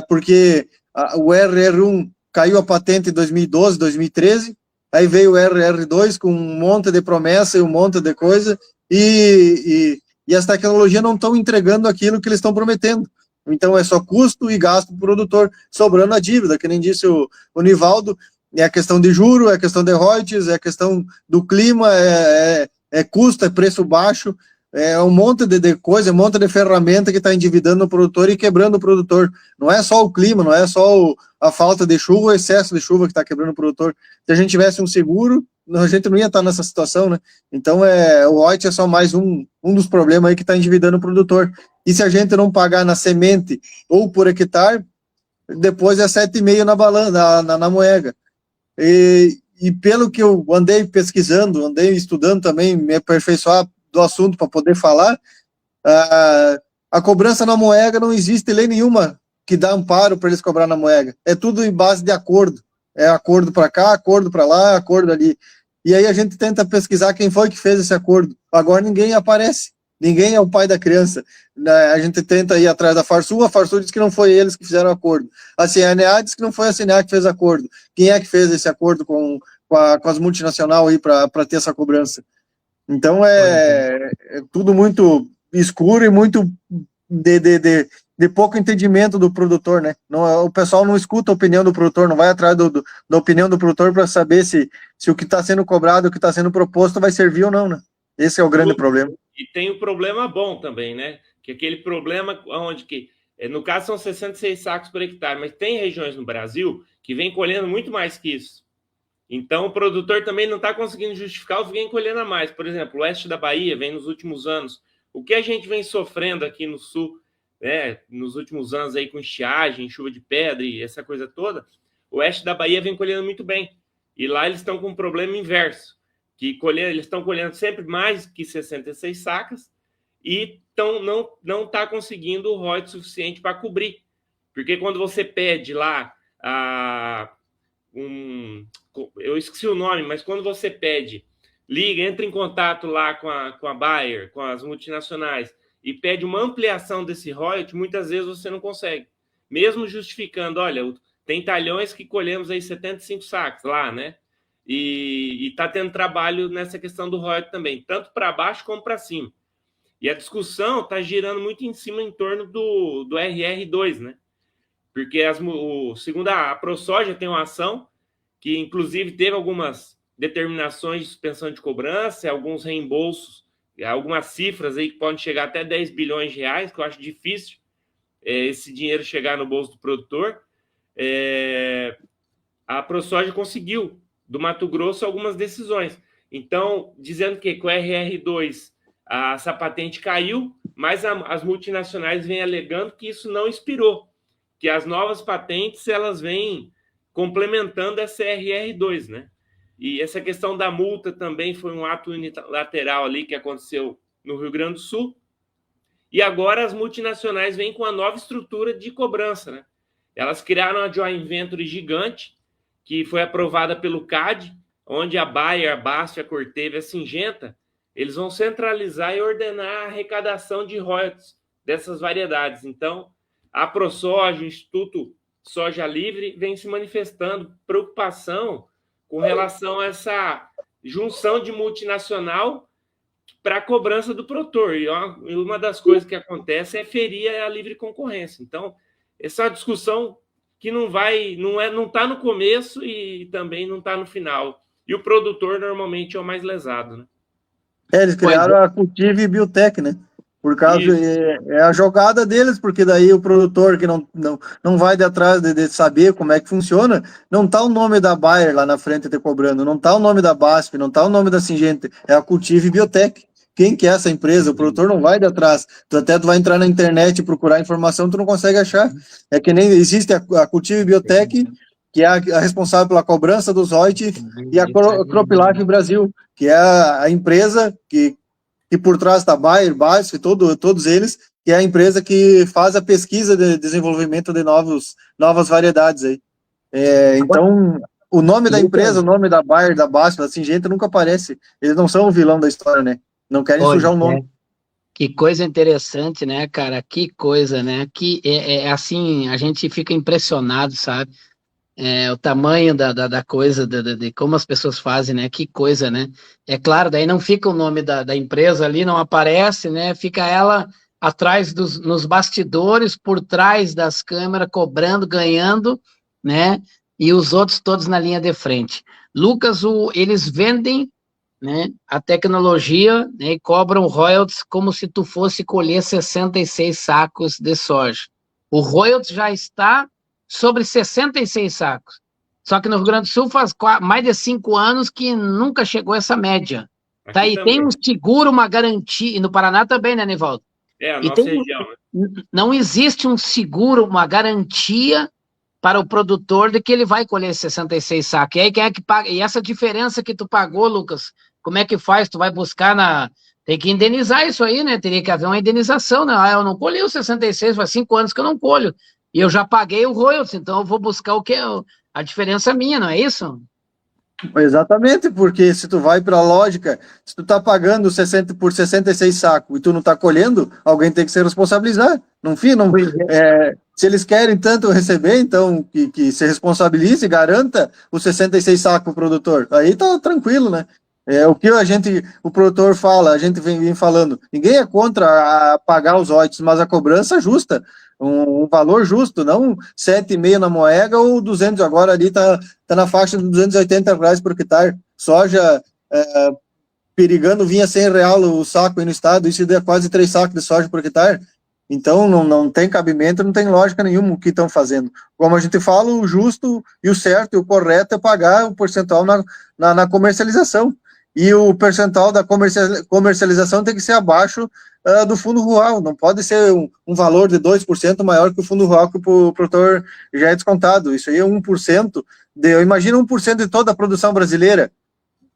porque o RR1 caiu a patente em 2012, 2013, aí veio o RR2 com um monte de promessa e um monte de coisa, e as tecnologias não estão entregando aquilo que eles estão prometendo. Então é só custo e gasto para o produtor, sobrando a dívida, que nem disse o Nivaldo. É a questão de juro, é a questão de royalties, é a questão do clima, é custo, é preço baixo, é um monte de coisa, um monte de ferramenta que está endividando o produtor e quebrando o produtor. Não é só o clima, não é só a falta de chuva, o excesso de chuva que está quebrando o produtor. Se a gente tivesse um seguro, a gente não ia estar nessa situação, né? Então, o royalties é só mais um dos problemas aí que está endividando o produtor. E se a gente não pagar na semente ou por hectare, depois é 7,5 na balança, na moeda. E pelo que eu andei pesquisando, andei estudando também, me aperfeiçoar do assunto para poder falar, a cobrança na moeda não existe lei nenhuma que dá amparo para eles cobrar na moeda. É tudo em base de acordo. É acordo para cá, acordo para lá, acordo ali. E aí a gente tenta pesquisar quem foi que fez esse acordo. Agora ninguém aparece. Ninguém é o pai da criança. A gente tenta ir atrás da Farsul, a Farsul diz que não foi eles que fizeram o acordo. A CNA diz que não foi a CNA que fez o acordo. Quem é que fez esse acordo com as multinacionais aí para ter essa cobrança? Então é tudo muito escuro e muito de pouco entendimento do produtor, né? Não, o pessoal não escuta a opinião do produtor, não vai atrás da opinião do produtor para saber se o que está sendo cobrado, o que está sendo proposto vai servir ou não, né? Esse é o grande problema. E tem o problema bom também, né? Que aquele problema onde que, no caso, são 66 sacos por hectare, mas tem regiões no Brasil que vem colhendo muito mais que isso. Então, o produtor também não está conseguindo justificar o vem colhendo a mais. Por exemplo, o oeste da Bahia vem nos últimos anos. O que a gente vem sofrendo aqui no sul, né, nos últimos anos aí com estiagem, chuva de pedra e essa coisa toda, o oeste da Bahia vem colhendo muito bem. E lá eles estão com um problema inverso, que eles estão colhendo sempre mais que 66 sacas e não está conseguindo o royalties suficiente para cobrir. Porque quando você pede lá eu esqueci o nome, mas quando você pede, liga, entra em contato lá com a Bayer, com as multinacionais, e pede uma ampliação desse royalty, muitas vezes você não consegue. Mesmo justificando, olha, tem talhões que colhemos aí 75 sacos lá, né? E está tendo trabalho nessa questão do royalty também, tanto para baixo como para cima. E a discussão está girando muito em cima em torno do RR2, né? Porque segundo a ProSoja tem uma ação que, inclusive, teve algumas determinações de suspensão de cobrança, alguns reembolsos, algumas cifras aí que podem chegar até 10 bilhões de reais, que eu acho difícil esse dinheiro chegar no bolso do produtor. A ProSoja conseguiu, do Mato Grosso, algumas decisões. Então, dizendo que com o RR2 essa patente caiu, mas as multinacionais vêm alegando que isso não expirou, que as novas patentes elas vêm complementando essa RR2, né? E essa questão da multa também foi um ato unilateral ali que aconteceu no Rio Grande do Sul. E agora as multinacionais vêm com a nova estrutura de cobrança, né? Elas criaram a joint venture gigante, que foi aprovada pelo CAD, onde a Bayer, a Basto, a Corteva e a Syngenta, eles vão centralizar e ordenar a arrecadação de royalties dessas variedades. Então, a ProSoja, o Instituto Soja Livre, vem se manifestando preocupação com relação a essa junção de multinacional para a cobrança do produtor. E uma das coisas que acontece é ferir a livre concorrência. Então, essa é uma discussão que não está no começo e também não está no final. E o produtor normalmente é o mais lesado, né? Eles criaram a Cultive Biotech, né? Por causa a jogada deles, porque daí o produtor que não vai de atrás de saber como é que funciona, não tá o nome da Bayer lá na frente te cobrando, não tá o nome da BASF, não tá o nome da Syngenta, é a Cultive Biotech. Quem que é essa empresa? O produtor não vai de atrás. Tu vai entrar na internet e procurar informação, tu não consegue achar. É que nem existe a Cultive Biotech, que é a responsável pela cobrança dos royalties, e a CropLife Brasil, que é a empresa que por trás está Bayer, BASF, todos eles, que é a empresa que faz a pesquisa de desenvolvimento de novas variedades aí. Então, o nome da empresa, o nome da Bayer, da BASF, da Syngenta nunca aparece. Eles não são o vilão da história, né? Não querem sujar o nome. Que coisa interessante, né, cara? Que coisa, né? Que assim, a gente fica impressionado, sabe? O tamanho da coisa, de como as pessoas fazem, né? Que coisa, né? É claro, daí não fica o nome da empresa ali, não aparece, né? Fica ela atrás nos bastidores, por trás das câmeras, cobrando, ganhando, né? E os outros todos na linha de frente. Lucas, eles vendem, né, a tecnologia, né, e cobram royalties como se tu fosse colher 66 sacos de soja. O royalties já está sobre 66 sacos. Só que no Rio Grande do Sul faz mais de 5 anos que nunca chegou essa média. Aqui tá aí, também. Tem um seguro, uma garantia, e no Paraná também, né, Nivaldo? A nossa região. Né? Não existe um seguro, uma garantia para o produtor de que ele vai colher 66 sacos. E aí, quem é que paga? E essa diferença que tu pagou, Lucas, como é que faz? Tu vai buscar tem que indenizar isso aí, né? Teria que haver uma indenização, né? Eu não colhi os 66, faz 5 anos que eu não colho. E eu já paguei o royalties, então eu vou buscar o que? A diferença minha, não é isso? Exatamente, porque se tu vai pela lógica, se tu tá pagando 60 por 66 sacos e tu não tá colhendo, alguém tem que se responsabilizar. Se eles querem tanto receber, então que se responsabilize e garanta os 66 sacos pro produtor. Aí tá tranquilo, né? O que o produtor fala, a gente vem falando, ninguém é contra pagar os royalties, mas a cobrança justa, um valor justo, não 7,5 na moeda ou 200, agora ali tá na faixa de R$280 por hectare, soja perigando vinha R$100 o saco aí no estado, isso dá quase 3 sacos de soja por hectare, então não tem cabimento, não tem lógica nenhuma o que estão fazendo. Como a gente fala, o justo e o certo e o correto é pagar o percentual na comercialização. E o percentual da comercialização tem que ser abaixo do fundo rural, não pode ser um valor de 2% maior que o fundo rural que o produtor já é descontado, isso aí é 1%, imagina 1% de toda a produção brasileira,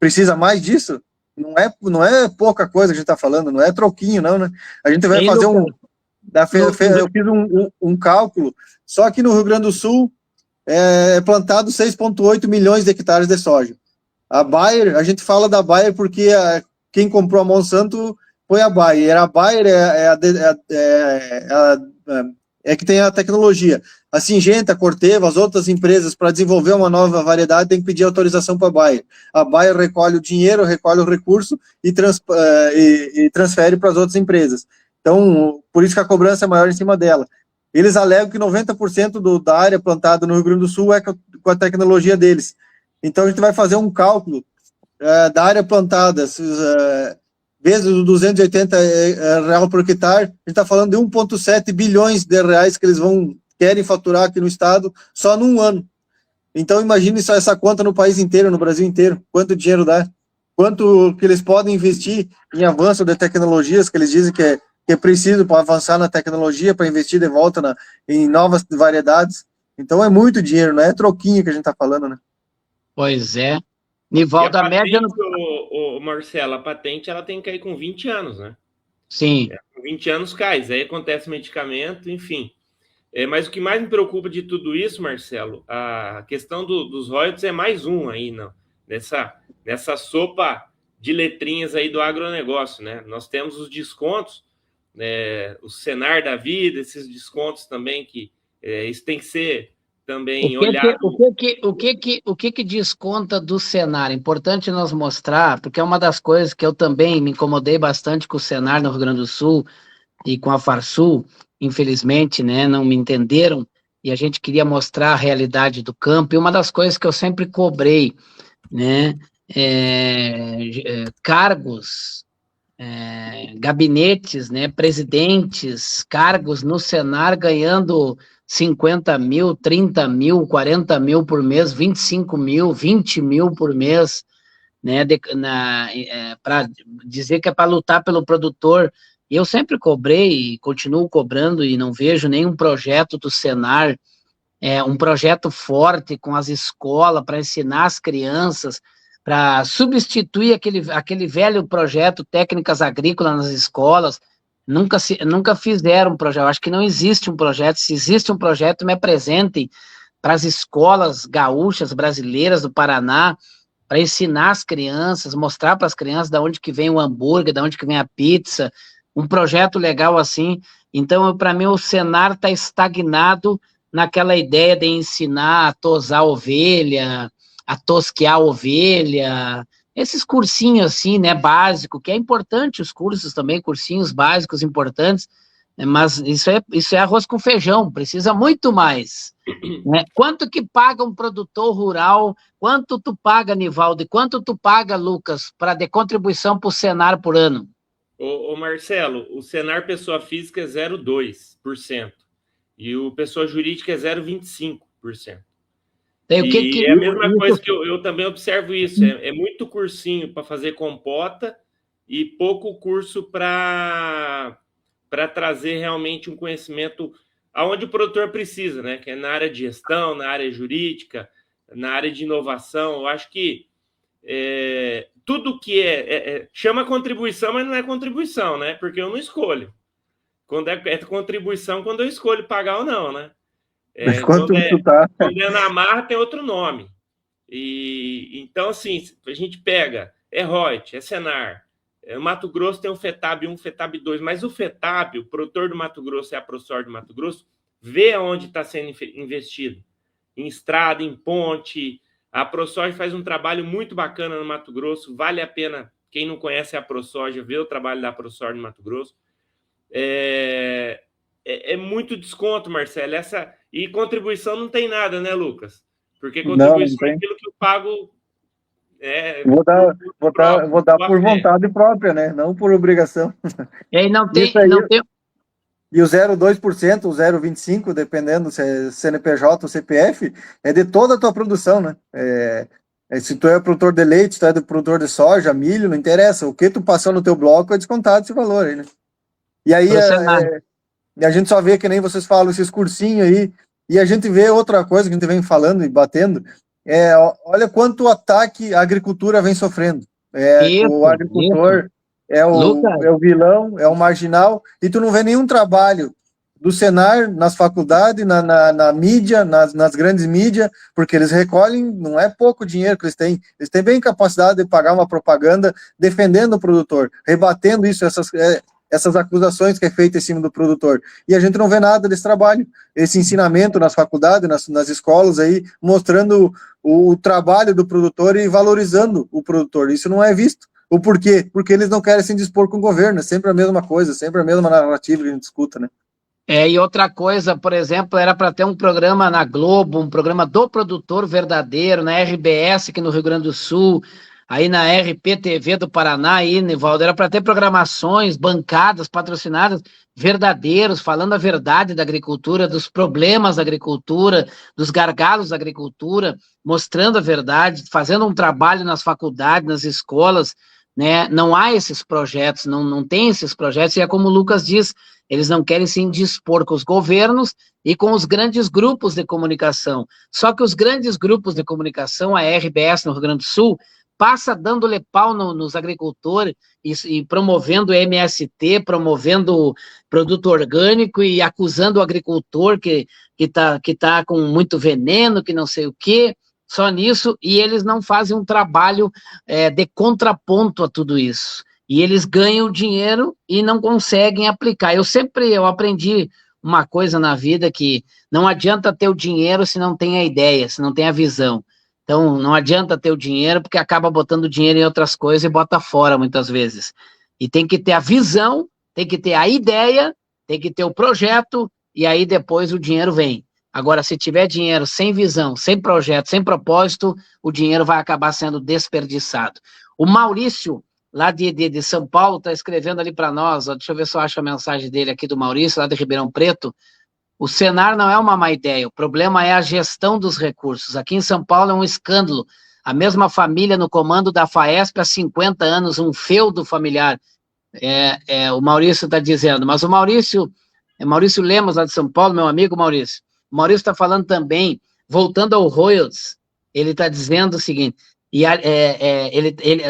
precisa mais disso? Não é pouca coisa que a gente está falando, não é troquinho não, né? A gente vai fazer eu fiz um cálculo, só aqui no Rio Grande do Sul é plantado 6,8 milhões de hectares de soja. A Bayer, a gente fala da Bayer porque quem comprou a Monsanto foi a Bayer. A Bayer é que tem a tecnologia. A Syngenta, a Corteva, as outras empresas, para desenvolver uma nova variedade, tem que pedir autorização para a Bayer. A Bayer recolhe o dinheiro, recolhe o recurso e transfere para as outras empresas. Então, por isso que a cobrança é maior em cima dela. Eles alegam que 90% da área plantada no Rio Grande do Sul é com a tecnologia deles. Então, a gente vai fazer um cálculo da área plantada, vezes os 280 reais por hectare, a gente está falando de 1,7 bilhões de reais que eles querem faturar aqui no estado só num ano. Então, imagine só essa conta no país inteiro, no Brasil inteiro, quanto dinheiro dá, quanto que eles podem investir em avanço de tecnologias, que eles dizem que é preciso para avançar na tecnologia, para investir de volta em novas variedades. Então, é muito dinheiro, não é troquinho que a gente está falando, né? Pois é. Nivaldo, a média... Marcelo, a patente ela tem que cair com 20 anos, né? Sim. Com 20 anos cai, aí acontece medicamento, enfim. Mas o que mais me preocupa de tudo isso, Marcelo, a questão dos royalties é mais um aí, não? Nessa sopa de letrinhas aí do agronegócio, né? Nós temos os descontos, o Senar da vida, esses descontos também, que isso tem que ser também olhado. O que desconta do Senar? Importante nós mostrar, porque é uma das coisas que eu também me incomodei bastante com o Senar no Rio Grande do Sul e com a Farsul, infelizmente, né, não me entenderam, e a gente queria mostrar a realidade do campo, e uma das coisas que eu sempre cobrei, né, cargos gabinetes, né, presidentes, cargos no Senar ganhando 50 mil, 30 mil, 40 mil por mês, 25 mil, 20 mil por mês, né, para dizer que é para lutar pelo produtor. Eu sempre cobrei e continuo cobrando e não vejo nenhum projeto do Senar, um projeto forte com as escolas para ensinar as crianças, para substituir aquele velho projeto técnicas agrícolas nas escolas. Nunca fizeram um projeto. Eu acho que não existe um projeto. Se existe um projeto, me apresentem para as escolas gaúchas brasileiras do Paraná, para ensinar as crianças, mostrar para as crianças de onde que vem o hambúrguer, de onde que vem a pizza, um projeto legal assim. Então, para mim, o Senar está estagnado naquela ideia de ensinar a tosar ovelha, a tosquear a ovelha, esses cursinhos assim, né, básico, que é importante os cursos também, cursinhos básicos importantes, né, mas isso é arroz com feijão, precisa muito mais. Né? Quanto que paga um produtor rural, quanto tu paga, Nivaldo, e quanto tu paga, Lucas, de contribuição para o Senar por ano? Ô Marcelo, o Senar pessoa física é 0,2%. E o pessoa jurídica é 0,25%. É a mesma coisa que eu também observo isso. É muito cursinho para fazer compota e pouco curso para trazer realmente um conhecimento aonde o produtor precisa, né? Que é na área de gestão, na área jurídica, na área de inovação. Eu acho que tudo que chama contribuição, mas não é contribuição, né? Porque eu não escolho. Quando é contribuição, quando eu escolho pagar ou não, né? Quando é na marra, tem outro nome. Então, assim, a gente pega, Reut, Senar, Mato Grosso tem o FETAB 1, FETAB 2, mas o FETAB, o produtor do Mato Grosso e a ProSoja do Mato Grosso, vê aonde está sendo investido. Em estrada, em ponte. A ProSoja faz um trabalho muito bacana no Mato Grosso, vale a pena, quem não conhece a ProSoja, ver o trabalho da ProSoja no Mato Grosso. É muito desconto, Marcelo. E contribuição não tem nada, né, Lucas? Porque contribuição é aquilo que eu pago. Vou dar por vontade própria, né? Não por obrigação. E não tem. E o 0,2%, o 0,25%, dependendo se é CNPJ ou CPF, é de toda a tua produção, né? Se tu é produtor de leite, se tu é produtor de soja, milho, não interessa. O que tu passou no teu bloco é descontado esse valor aí, né? E aí a gente só vê que nem vocês falam, esses cursinhos aí, e a gente vê outra coisa que a gente vem falando e batendo, olha quanto ataque a agricultura vem sofrendo. O agricultor é o vilão, é o marginal, e tu não vê nenhum trabalho do Senar nas faculdades, na mídia, nas grandes mídias, porque eles recolhem, não é pouco dinheiro que eles têm bem capacidade de pagar uma propaganda defendendo o produtor, rebatendo isso, essas acusações que é feita em cima do produtor, e a gente não vê nada desse trabalho, esse ensinamento nas faculdades, nas escolas aí, mostrando o trabalho do produtor e valorizando o produtor. Isso não é visto. O porquê? Porque eles não querem se dispor com o governo, é sempre a mesma coisa, sempre a mesma narrativa que a gente escuta, né? E outra coisa, por exemplo, era para ter um programa na Globo, um programa do produtor verdadeiro, na RBS aqui no Rio Grande do Sul, aí na RPTV do Paraná, aí, Nivaldo, era para ter programações bancadas, patrocinadas, verdadeiros, falando a verdade da agricultura, dos problemas da agricultura, dos gargalos da agricultura, mostrando a verdade, fazendo um trabalho nas faculdades, nas escolas, né? Não há esses projetos, não tem esses projetos, e é como o Lucas diz, eles não querem se indispor com os governos e com os grandes grupos de comunicação. Só que os grandes grupos de comunicação, a RBS no Rio Grande do Sul, passa dando-lhe pau nos agricultores e promovendo MST, promovendo produto orgânico e acusando o agricultor que tá com muito veneno, que não sei o quê, só nisso, e eles não fazem um trabalho de contraponto a tudo isso. E eles ganham dinheiro e não conseguem aplicar. Eu aprendi uma coisa na vida, que não adianta ter o dinheiro se não tem a ideia, se não tem a visão. Então, não adianta ter o dinheiro, porque acaba botando dinheiro em outras coisas e bota fora, muitas vezes. E tem que ter a visão, tem que ter a ideia, tem que ter o projeto, e aí depois o dinheiro vem. Agora, se tiver dinheiro sem visão, sem projeto, sem propósito, o dinheiro vai acabar sendo desperdiçado. O Maurício, lá de São Paulo, está escrevendo ali para nós, ó, deixa eu ver se eu acho a mensagem dele aqui do Maurício, lá de Ribeirão Preto. O Senar não é uma má ideia, o problema é a gestão dos recursos. Aqui em São Paulo é um escândalo. A mesma família no comando da FAESP há 50 anos, um feudo familiar. O Maurício está dizendo, mas o Maurício Lemos, lá de São Paulo, meu amigo Maurício. O Maurício está falando também, voltando ao royalties, ele está dizendo o seguinte,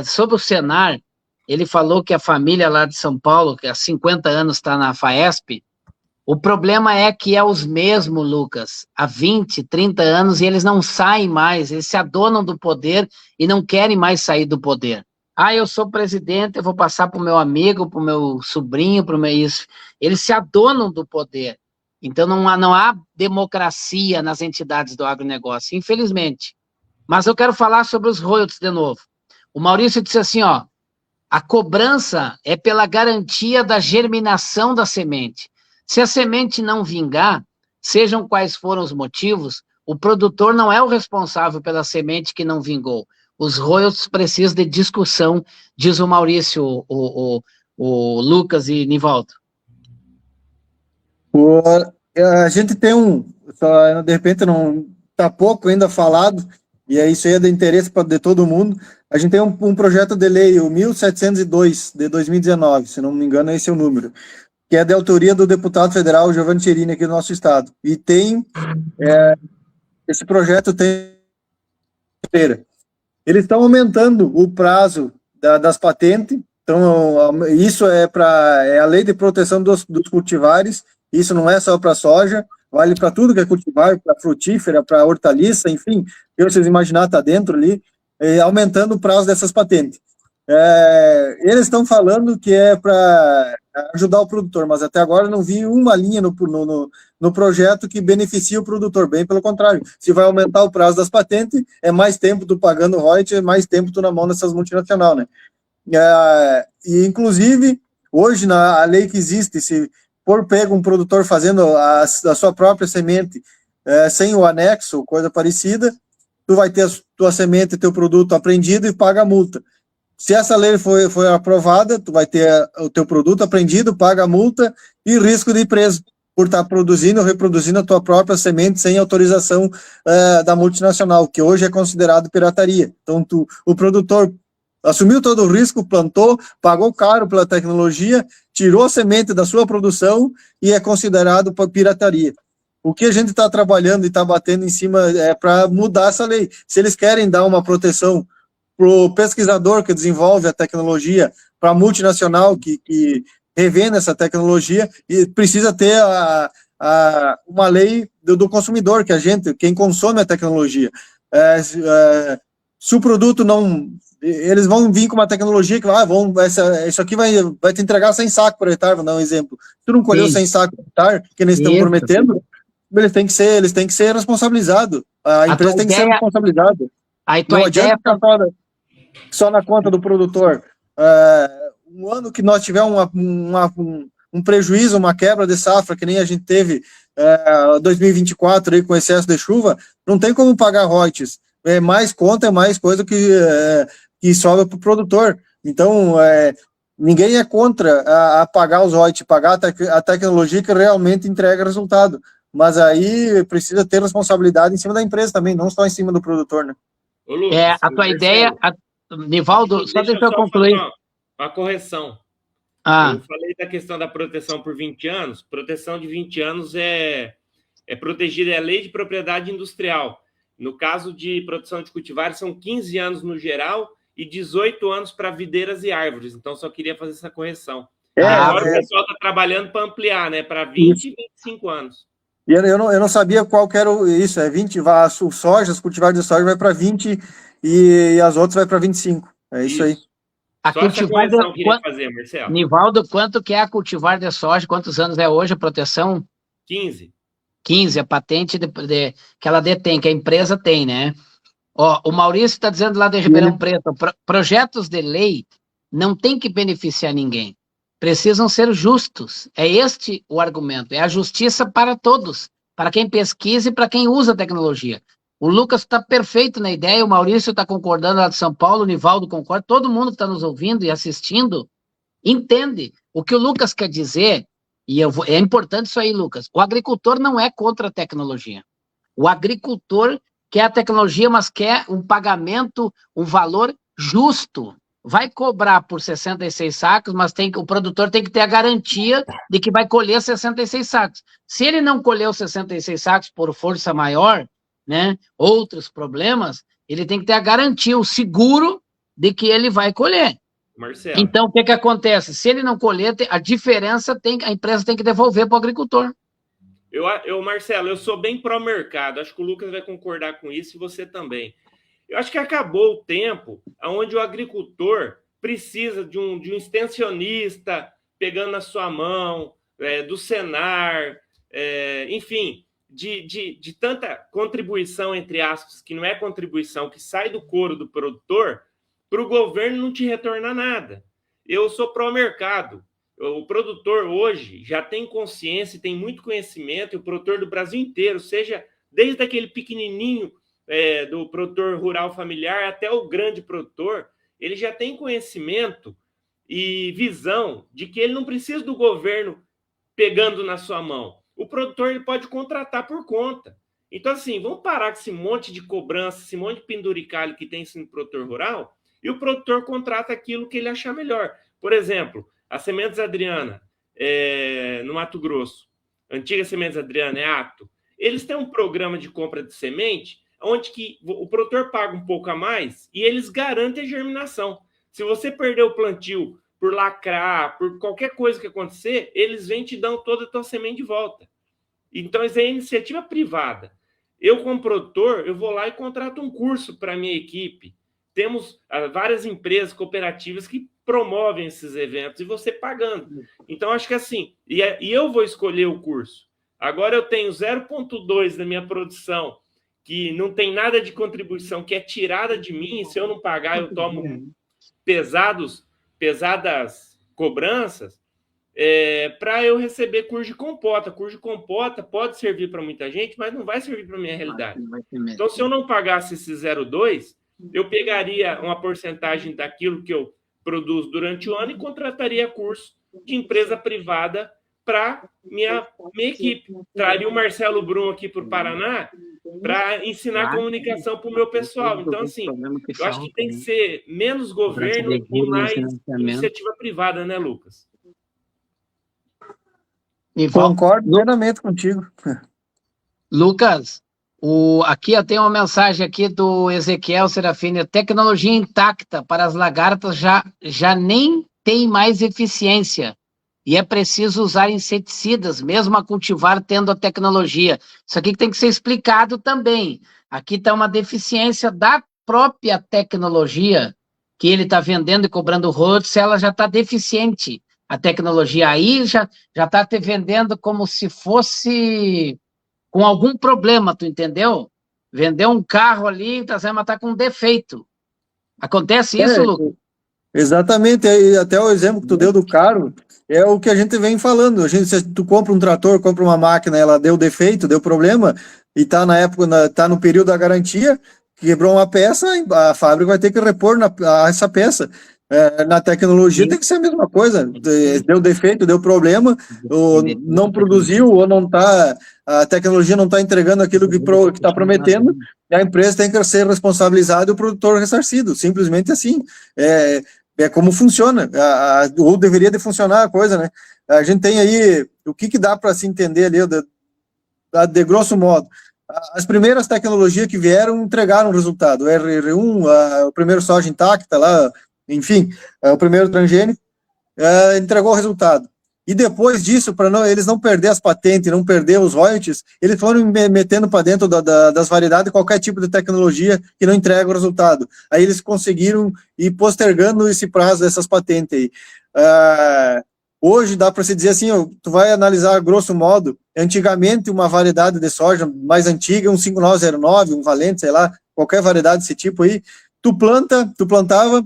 sobre o Senar, ele falou que a família lá de São Paulo, que há 50 anos está na FAESP, o problema é que é os mesmos, Lucas, há 20, 30 anos, e eles não saem mais, eles se adonam do poder e não querem mais sair do poder. Eu sou presidente, eu vou passar para o meu amigo, para o meu sobrinho, para o meu isso. Eles se adonam do poder. Então não há democracia nas entidades do agronegócio, infelizmente. Mas eu quero falar sobre os royalties de novo. O Maurício disse assim, ó, a cobrança é pela garantia da germinação da semente. Se a semente não vingar, sejam quais foram os motivos, o produtor não é o responsável pela semente que não vingou. Os royalties precisam de discussão, diz o Maurício, o Lucas e Nivaldo. A gente tem de repente não está pouco ainda falado, e isso aí é de interesse de todo mundo. A gente tem um projeto de lei, o 1702, de 2019, se não me engano, esse é o número, que é de autoria do deputado federal Giovanni Cherini, aqui do nosso estado. E esse projeto tem... Eles estão aumentando o prazo das patentes, então isso é a lei de proteção dos cultivares, isso não é só para soja, vale para tudo que é cultivar, para frutífera, para hortaliça, enfim, que vocês imaginar está dentro ali, aumentando o prazo dessas patentes. Eles estão falando que é para ajudar o produtor, mas até agora não vi uma linha no projeto que beneficie o produtor, bem pelo contrário, se vai aumentar o prazo das patentes, é mais tempo tu pagando royalties, é mais tempo tu na mão dessas multinacionais, né? E inclusive, hoje a lei que existe, se for pego um produtor fazendo a sua própria semente sem o anexo, coisa parecida, tu vai ter a tua semente, teu produto apreendido e paga a multa. Se essa lei foi aprovada, tu vai ter o teu produto apreendido, paga a multa e risco de ir preso por estar produzindo ou reproduzindo a tua própria semente sem autorização da multinacional, que hoje é considerado pirataria. Então, o produtor assumiu todo o risco, plantou, pagou caro pela tecnologia, tirou a semente da sua produção e é considerado pirataria. O que a gente está trabalhando e está batendo em cima é para mudar essa lei. Se eles querem dar uma proteção para o pesquisador que desenvolve a tecnologia, para a multinacional que revende essa tecnologia, e precisa ter uma lei do consumidor, que quem consome a tecnologia. Se o produto não... Eles vão vir com uma tecnologia que isso aqui vai te entregar 100 sacos por hectare, vou dar um exemplo. Se tu não colheu 100 sacos por hectare, que eles estão prometendo, eles têm que ser responsabilizados. A empresa tem que ser responsabilizada. Não adianta ficar só na conta do produtor. Um ano que nós tivermos um prejuízo, uma quebra de safra, que nem a gente teve 2024 aí, com excesso de chuva, não tem como pagar royalties. É mais conta, é mais coisa que sobra para o produtor. Então, ninguém é contra a pagar os royalties, pagar a tecnologia que realmente entrega resultado. Mas aí precisa ter responsabilidade em cima da empresa também, não só em cima do produtor, né? Ô, Lucas, a tua ideia, Nivaldo, só deixa eu concluir. Uma correção. Eu falei da questão da proteção por 20 anos. Proteção de 20 anos é protegida, é a lei de propriedade industrial. No caso de produção de cultivares, são 15 anos no geral e 18 anos para videiras e árvores. Então, só queria fazer essa correção. Agora o pessoal está trabalhando para ampliar, né? Para 20 e 25 anos. E eu não sabia qual que era isso. 20, os cultivares de soja vai para 20 e as outras vai para 25. É isso aí. A cultivar de... fazer, Marcelo. Nivaldo, quanto que é a cultivar de soja? Quantos anos é hoje a proteção? 15. 15, a patente que ela detém, que a empresa tem, né? O Maurício está dizendo lá de Ribeirão Preto, projetos de lei não tem que beneficiar ninguém. Precisam ser justos. É este o argumento. É a justiça para todos. Para quem pesquisa e para quem usa a tecnologia. O Lucas está perfeito na ideia, o Maurício está concordando lá de São Paulo, o Nivaldo concorda, todo mundo que está nos ouvindo e assistindo entende o que o Lucas quer dizer, e é importante isso aí, Lucas. O agricultor não é contra a tecnologia. O agricultor quer a tecnologia, mas quer um pagamento, um valor justo. Vai cobrar por 66 sacos, mas o produtor tem que ter a garantia de que vai colher 66 sacos. Se ele não colher os 66 sacos por força maior, né, outros problemas, ele tem que ter a garantia, o seguro de que ele vai colher. Marcelo. Então, o que acontece? Se ele não colher, a diferença a empresa tem que devolver para o agricultor. Marcelo, eu sou bem pró-mercado, acho que o Lucas vai concordar com isso e você também. Eu acho que acabou o tempo onde o agricultor precisa de um extensionista pegando na sua mão, do Senar, enfim, de tanta contribuição, entre aspas, que não é contribuição, que sai do couro do produtor, para o governo não te retornar nada. Eu sou pró-mercado. O produtor hoje já tem consciência, tem muito conhecimento, e o produtor do Brasil inteiro, seja desde aquele pequenininho do produtor rural familiar até o grande produtor, ele já tem conhecimento e visão de que ele não precisa do governo pegando na sua mão. O produtor ele pode contratar por conta. Então, assim, vamos parar com esse monte de cobrança, esse monte de penduricalho que tem no produtor rural, e o produtor contrata aquilo que ele achar melhor. Por exemplo, a Sementes Adriana, no Mato Grosso, antiga Sementes Adriana, Ato, eles têm um programa de compra de semente onde que o produtor paga um pouco a mais e eles garantem a germinação. Se você perder o plantio por lacrar, por qualquer coisa que acontecer, eles vêm e te dão toda a tua semente de volta. Então, isso é iniciativa privada. Eu, como produtor, eu vou lá e contrato um curso para a minha equipe. Temos várias empresas cooperativas que promovem esses eventos e você pagando. Então, acho que assim, e eu vou escolher o curso. Agora eu tenho 0,2 da minha produção, que não tem nada de contribuição, que é tirada de mim, e se eu não pagar, eu tomo pesadas cobranças, para eu receber curso de compota. Curso de compota pode servir para muita gente, mas não vai servir para a minha realidade. Então, se eu não pagasse esse 0,2, eu pegaria uma porcentagem daquilo que eu produzo durante o ano e contrataria curso de empresa privada para minha equipe. Traria o Marcelo Brum aqui para o Paraná para ensinar comunicação para o meu pessoal. Então, assim, eu acho que tem que ser menos governo e mais iniciativa privada, né, Lucas? Concordo plenamente contigo. Lucas, aqui eu tenho uma mensagem aqui do Ezequiel Serafini: tecnologia intacta para as lagartas já nem tem mais eficiência e é preciso usar inseticidas, mesmo a cultivar tendo a tecnologia. Isso aqui tem que ser explicado também. Aqui está uma deficiência da própria tecnologia que ele está vendendo e cobrando royalties, ela já está deficiente. A tecnologia aí já está te vendendo como se fosse com algum problema, tu entendeu? Vendeu um carro ali, tá com um defeito. Acontece isso, Lucas? Exatamente, até o exemplo que tu deu do carro, é o que a gente vem falando. Se tu compra um trator, compra uma máquina, ela deu defeito, deu problema, e tá na época, tá no período da garantia, quebrou uma peça, a fábrica vai ter que repor essa peça. Na tecnologia tem que ser a mesma coisa. Deu defeito, deu problema, ou não produziu, ou não tá, a tecnologia não está entregando aquilo que está prometendo, e a empresa tem que ser responsabilizada e o produtor ressarcido. Simplesmente assim. É como funciona, ou deveria de funcionar a coisa, né? A gente tem aí, o que dá para se entender ali, de grosso modo. As primeiras tecnologias que vieram entregaram resultado. O RR1, o primeiro soja intacta lá, enfim, o primeiro transgênico, entregou o resultado. E depois disso, para eles não perder as patentes, não perder os royalties, eles foram metendo para dentro das variedades qualquer tipo de tecnologia que não entrega o resultado. Aí eles conseguiram ir postergando esse prazo dessas patentes aí. Hoje dá para se dizer assim, tu vai analisar grosso modo, antigamente uma variedade de soja mais antiga, um 5909, um Valente, sei lá, qualquer variedade desse tipo aí, tu plantava,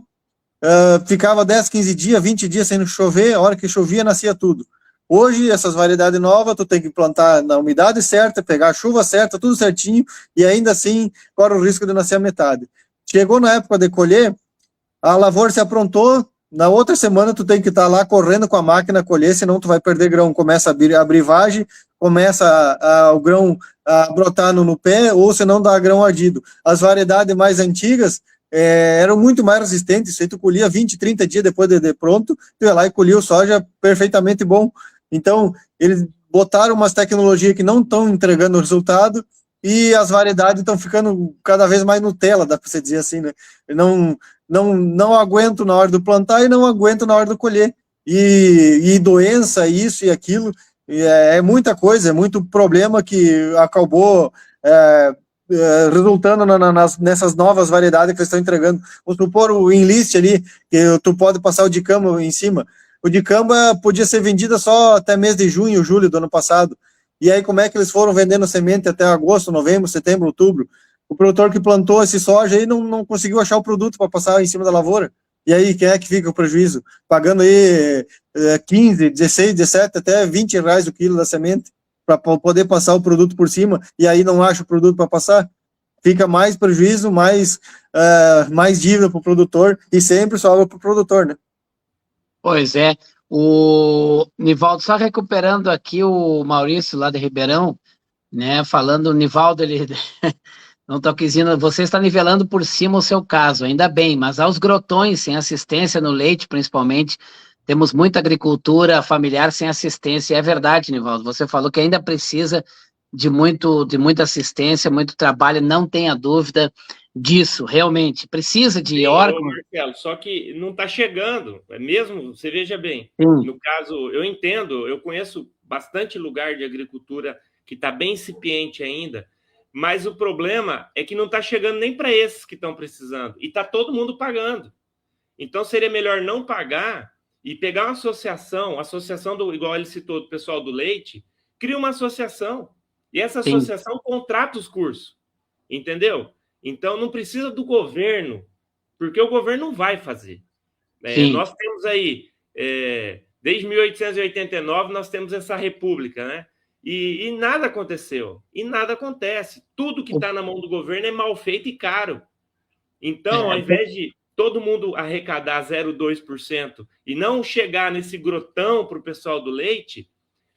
ficava 10, 15 dias, 20 dias sem chover, a hora que chovia nascia tudo. Hoje, essas variedades novas, tu tem que plantar na umidade certa, pegar a chuva certa, tudo certinho, e ainda assim corre o risco de nascer a metade. Chegou na época de colher, a lavoura se aprontou, na outra semana tu tem que estar lá correndo com a máquina colher, senão tu vai perder grão. Começa a brivagem, começa o grão a brotar no pé, ou senão dá grão ardido. As variedades mais antigas eram muito mais resistentes, se tu colhia 20, 30 dias depois de pronto, tu ia lá e colhia o soja perfeitamente bom. Então, eles botaram umas tecnologias que não estão entregando resultado, e as variedades estão ficando cada vez mais Nutella, dá para você dizer assim, né? Não aguento na hora do plantar e não aguento na hora do colher. E doença, isso e aquilo, é muita coisa, é muito problema que acabou resultando nessas novas variedades que eles estão entregando. Vamos supor o enlist ali, que tu pode passar o dicamba em cima. O dicamba podia ser vendida só até mês de junho, julho do ano passado. E aí como é que eles foram vendendo semente até agosto, novembro, setembro, outubro? O produtor que plantou esse soja aí não conseguiu achar o produto para passar em cima da lavoura. E aí, quem é que fica o prejuízo? Pagando aí 15, 16, 17, até 20 reais o quilo da semente para poder passar o produto por cima, e aí não acha o produto para passar. Fica mais prejuízo, mais dívida para o produtor, e sempre sobra para o produtor, né? Pois é. O Nivaldo, só recuperando aqui o Maurício lá de Ribeirão, né, falando, o Nivaldo, ele não estou dizendo, você está nivelando por cima o seu caso, ainda bem, mas aos grotões, sem assistência no leite, principalmente, temos muita agricultura familiar sem assistência, é verdade, Nivaldo, você falou que ainda precisa de muita assistência, muito trabalho, não tenha dúvida disso, realmente, precisa de órgãos. Marcelo, só que não está chegando, é mesmo, você veja bem, Sim. No caso, eu entendo, eu conheço bastante lugar de agricultura que está bem incipiente ainda, mas o problema é que não está chegando nem para esses que estão precisando, e está todo mundo pagando. Então seria melhor não pagar e pegar uma associação do, igual ele citou, do pessoal do leite, cria uma associação, e essa associação contrata os cursos, entendeu? Então não precisa do governo, porque o governo não vai fazer. Nós temos aí, desde 1889, nós temos essa república, né? E nada aconteceu, e nada acontece. Tudo que está na mão do governo é mal feito e caro. Então, ao invés de todo mundo arrecadar 0,2% e não chegar nesse grotão para o pessoal do leite,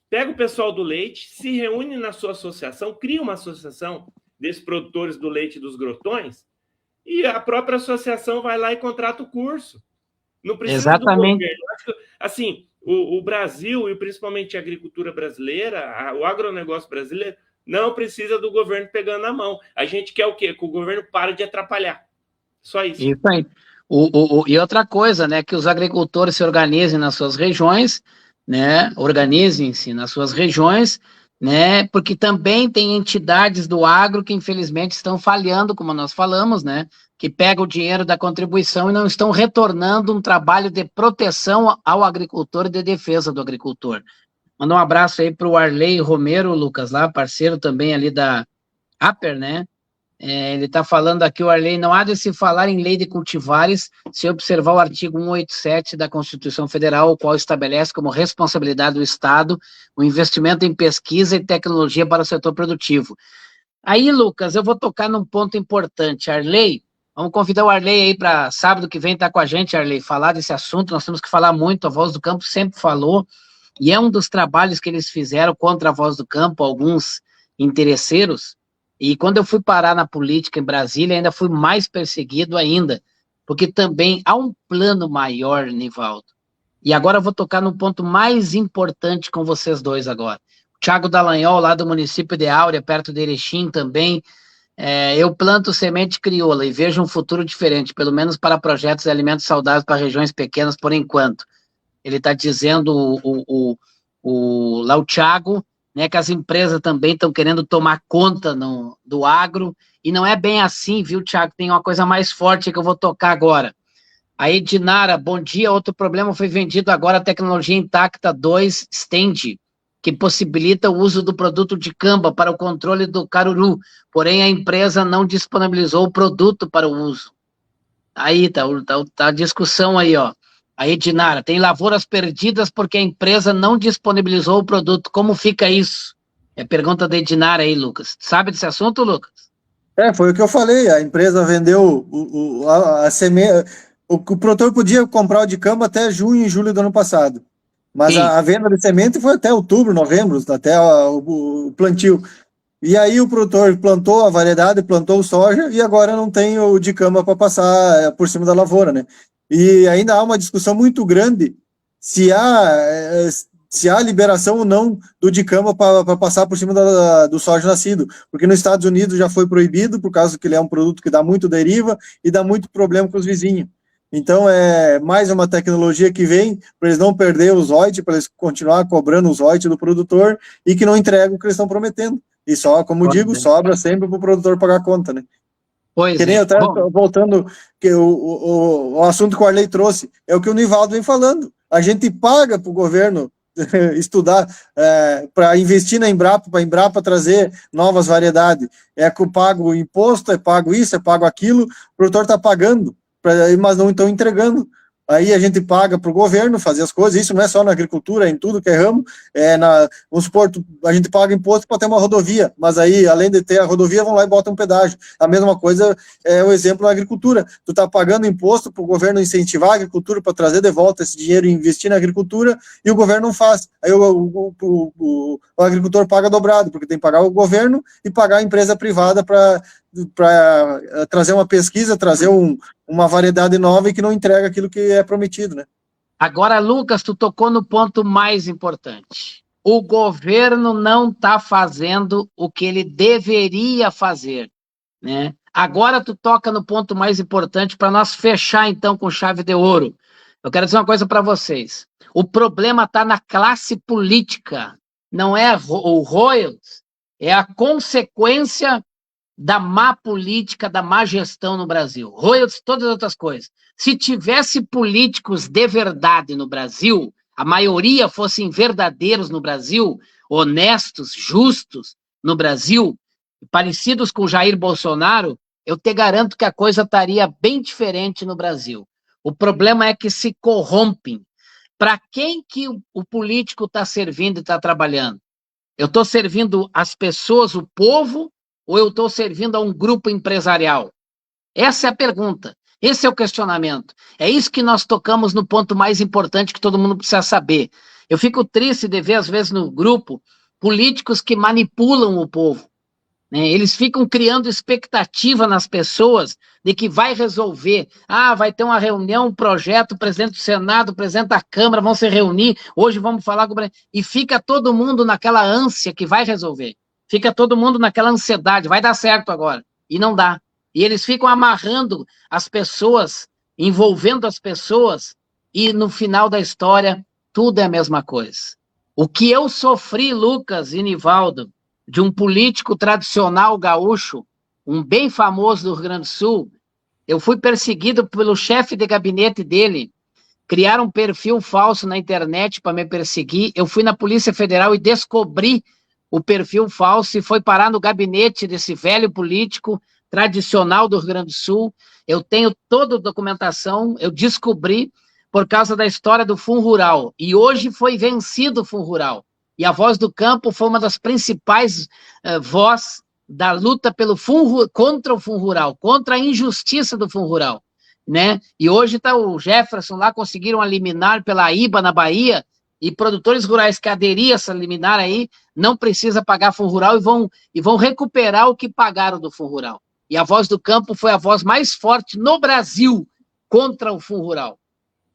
pega o pessoal do leite, se reúne na sua associação, cria uma associação desses produtores do leite dos grotões, e a própria associação vai lá e contrata o curso. Não precisa do governo. Assim, o Brasil, e principalmente a agricultura brasileira, o agronegócio brasileiro, não precisa do governo pegando na mão. A gente quer o quê? Que o governo pare de atrapalhar. Só isso. Isso aí. E outra coisa, né, que os agricultores se organizem nas suas regiões, né, organizem-se nas suas regiões, né, porque também tem entidades do agro que infelizmente estão falhando, como nós falamos, né, que pegam o dinheiro da contribuição e não estão retornando um trabalho de proteção ao agricultor e de defesa do agricultor. Manda um abraço aí para o Arley Romero, Lucas, lá, parceiro também ali da Aper, né? Ele está falando aqui, o Arley, não há de se falar em lei de cultivares se observar o artigo 187 da Constituição Federal, o qual estabelece como responsabilidade do Estado o investimento em pesquisa e tecnologia para o setor produtivo. Aí, Lucas, eu vou tocar num ponto importante. Arley, vamos convidar o Arley aí para sábado que vem estar com a gente, Arley, falar desse assunto. Nós temos que falar muito, a Voz do Campo sempre falou, e é um dos trabalhos que eles fizeram contra a Voz do Campo, alguns interesseiros. E quando eu fui parar na política em Brasília, ainda fui mais perseguido ainda, porque também há um plano maior, Nivaldo. E agora eu vou tocar no ponto mais importante com vocês dois agora. O Thiago Dallagnol, lá do município de Áurea, perto de Erechim também, eu planto semente crioula e vejo um futuro diferente, pelo menos para projetos de alimentos saudáveis para regiões pequenas, por enquanto. Ele está dizendo, lá o Thiago, né, que as empresas também estão querendo tomar conta do agro, e não é bem assim, viu, Thiago? Tem uma coisa mais forte que eu vou tocar agora. A Edinara, bom dia, outro problema foi vendido agora a tecnologia Intacta 2 Stand, que possibilita o uso do produto de camba para o controle do caruru, porém a empresa não disponibilizou o produto para o uso. Aí tá a discussão aí, ó. A Edinara, tem lavouras perdidas porque a empresa não disponibilizou o produto. Como fica isso? É pergunta da Edinara aí, Lucas. Sabe desse assunto, Lucas? Foi o que eu falei, a empresa vendeu a semente, o produtor podia comprar o de cama até junho e julho do ano passado, mas a venda de semente foi até outubro, novembro, até o plantio. E aí o produtor plantou a variedade, plantou o soja, e agora não tem o de cama para passar por cima da lavoura, né? E ainda há uma discussão muito grande se há liberação ou não do dicamba para passar por cima do soja nascido, porque nos Estados Unidos já foi proibido, por causa que ele é um produto que dá muito deriva e dá muito problema com os vizinhos. Então, é mais uma tecnologia que vem para eles não perder os royalties, para eles continuar cobrando os royalties do produtor e que não entregam o que eles estão prometendo. E só, como digo, sobra sempre para o produtor pagar a conta, né? Pois que nem eu estava voltando, que o assunto que o Arley trouxe, é o que o Nivaldo vem falando. A gente paga para o governo estudar, para investir na Embrapa, para a Embrapa trazer novas variedades. É que eu pago o imposto, é pago isso, é pago aquilo, o produtor está pagando, mas não estão entregando. Aí a gente paga para o governo fazer as coisas, isso não é só na agricultura, é em tudo que é ramo, vamos supor, a gente paga imposto para ter uma rodovia, mas aí, além de ter a rodovia, vão lá e botam um pedágio. A mesma coisa é o exemplo na agricultura, tu está pagando imposto para o governo incentivar a agricultura, para trazer de volta esse dinheiro e investir na agricultura, e o governo não faz. Aí o agricultor paga dobrado, porque tem que pagar o governo e pagar a empresa privada para trazer uma pesquisa, trazer uma variedade nova e que não entrega aquilo que é prometido, né? Agora, Lucas, tu tocou no ponto mais importante. O governo não está fazendo o que ele deveria fazer, né? Agora tu toca no ponto mais importante para nós fechar, então, com chave de ouro. Eu quero dizer uma coisa para vocês. O problema está na classe política, não é o royalties, é a consequência da má política, da má gestão no Brasil. Royalties, todas as outras coisas. Se tivesse políticos de verdade no Brasil, a maioria fossem verdadeiros no Brasil, honestos, justos no Brasil, parecidos com Jair Bolsonaro, eu te garanto que a coisa estaria bem diferente no Brasil. O problema é que se corrompem. Para quem que o político está servindo e está trabalhando? Eu estou servindo as pessoas, o povo, ou eu estou servindo a um grupo empresarial? Essa é a pergunta, esse é o questionamento. É isso que nós tocamos no ponto mais importante que todo mundo precisa saber. Eu fico triste de ver, às vezes, no grupo, políticos que manipulam o povo, né? Eles ficam criando expectativa nas pessoas de que vai resolver. Vai ter uma reunião, um projeto, o presidente do Senado, o presidente da Câmara vão se reunir, hoje vamos falar com o presidente. E fica todo mundo naquela ânsia que vai resolver. Fica todo mundo naquela ansiedade, vai dar certo agora. E não dá. E eles ficam amarrando as pessoas, envolvendo as pessoas, e no final da história, tudo é a mesma coisa. O que eu sofri, Lucas e Nivaldo, de um político tradicional gaúcho, um bem famoso do Rio Grande do Sul, eu fui perseguido pelo chefe de gabinete dele, criaram um perfil falso na internet para me perseguir, eu fui na Polícia Federal e descobri o perfil falso e foi parar no gabinete desse velho político tradicional do Rio Grande do Sul. Eu tenho toda a documentação, eu descobri por causa da história do Fundo Rural. E hoje foi vencido o Fundo Rural. E a Voz do Campo foi uma das principais vozes da luta contra o Fundo Rural, contra a injustiça do Fundo Rural, né? E hoje está o Jefferson lá, conseguiram eliminar pela IBA na Bahia, e produtores rurais que aderiam a essa liminar aí, não precisa pagar Fundo Rural e vão recuperar o que pagaram do Fundo Rural. E a Voz do Campo foi a voz mais forte no Brasil contra o Fundo Rural.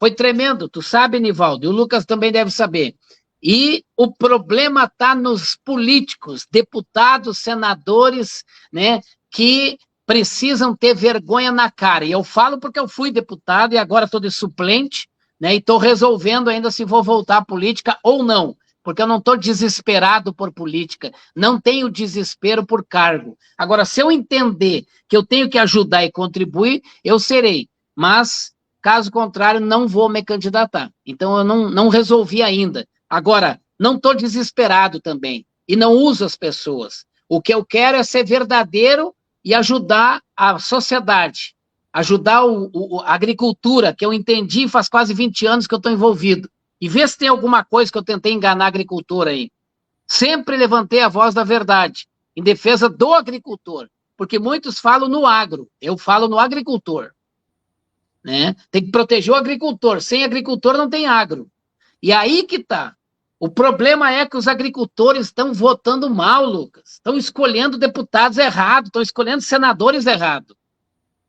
Foi tremendo, tu sabe, Nivaldo, e o Lucas também deve saber. E o problema está nos políticos, deputados, senadores, né, que precisam ter vergonha na cara. E eu falo porque eu fui deputado e agora estou de suplente, né, e estou resolvendo ainda se vou voltar à política ou não, porque eu não estou desesperado por política, não tenho desespero por cargo. Agora, se eu entender que eu tenho que ajudar e contribuir, eu serei, mas, caso contrário, não vou me candidatar. Então, eu não resolvi ainda. Agora, não estou desesperado também, e não uso as pessoas. O que eu quero é ser verdadeiro e ajudar a sociedade. ajudar a agricultura, que eu entendi faz quase 20 anos que eu estou envolvido, e ver se tem alguma coisa que eu tentei enganar a agricultura aí. Sempre levantei a voz da verdade, em defesa do agricultor, porque muitos falam no agro, eu falo no agricultor. Né? Tem que proteger o agricultor, sem agricultor não tem agro. E aí que tá. O problema é que os agricultores estão votando mal, Lucas. Estão escolhendo deputados errados, estão escolhendo senadores errados.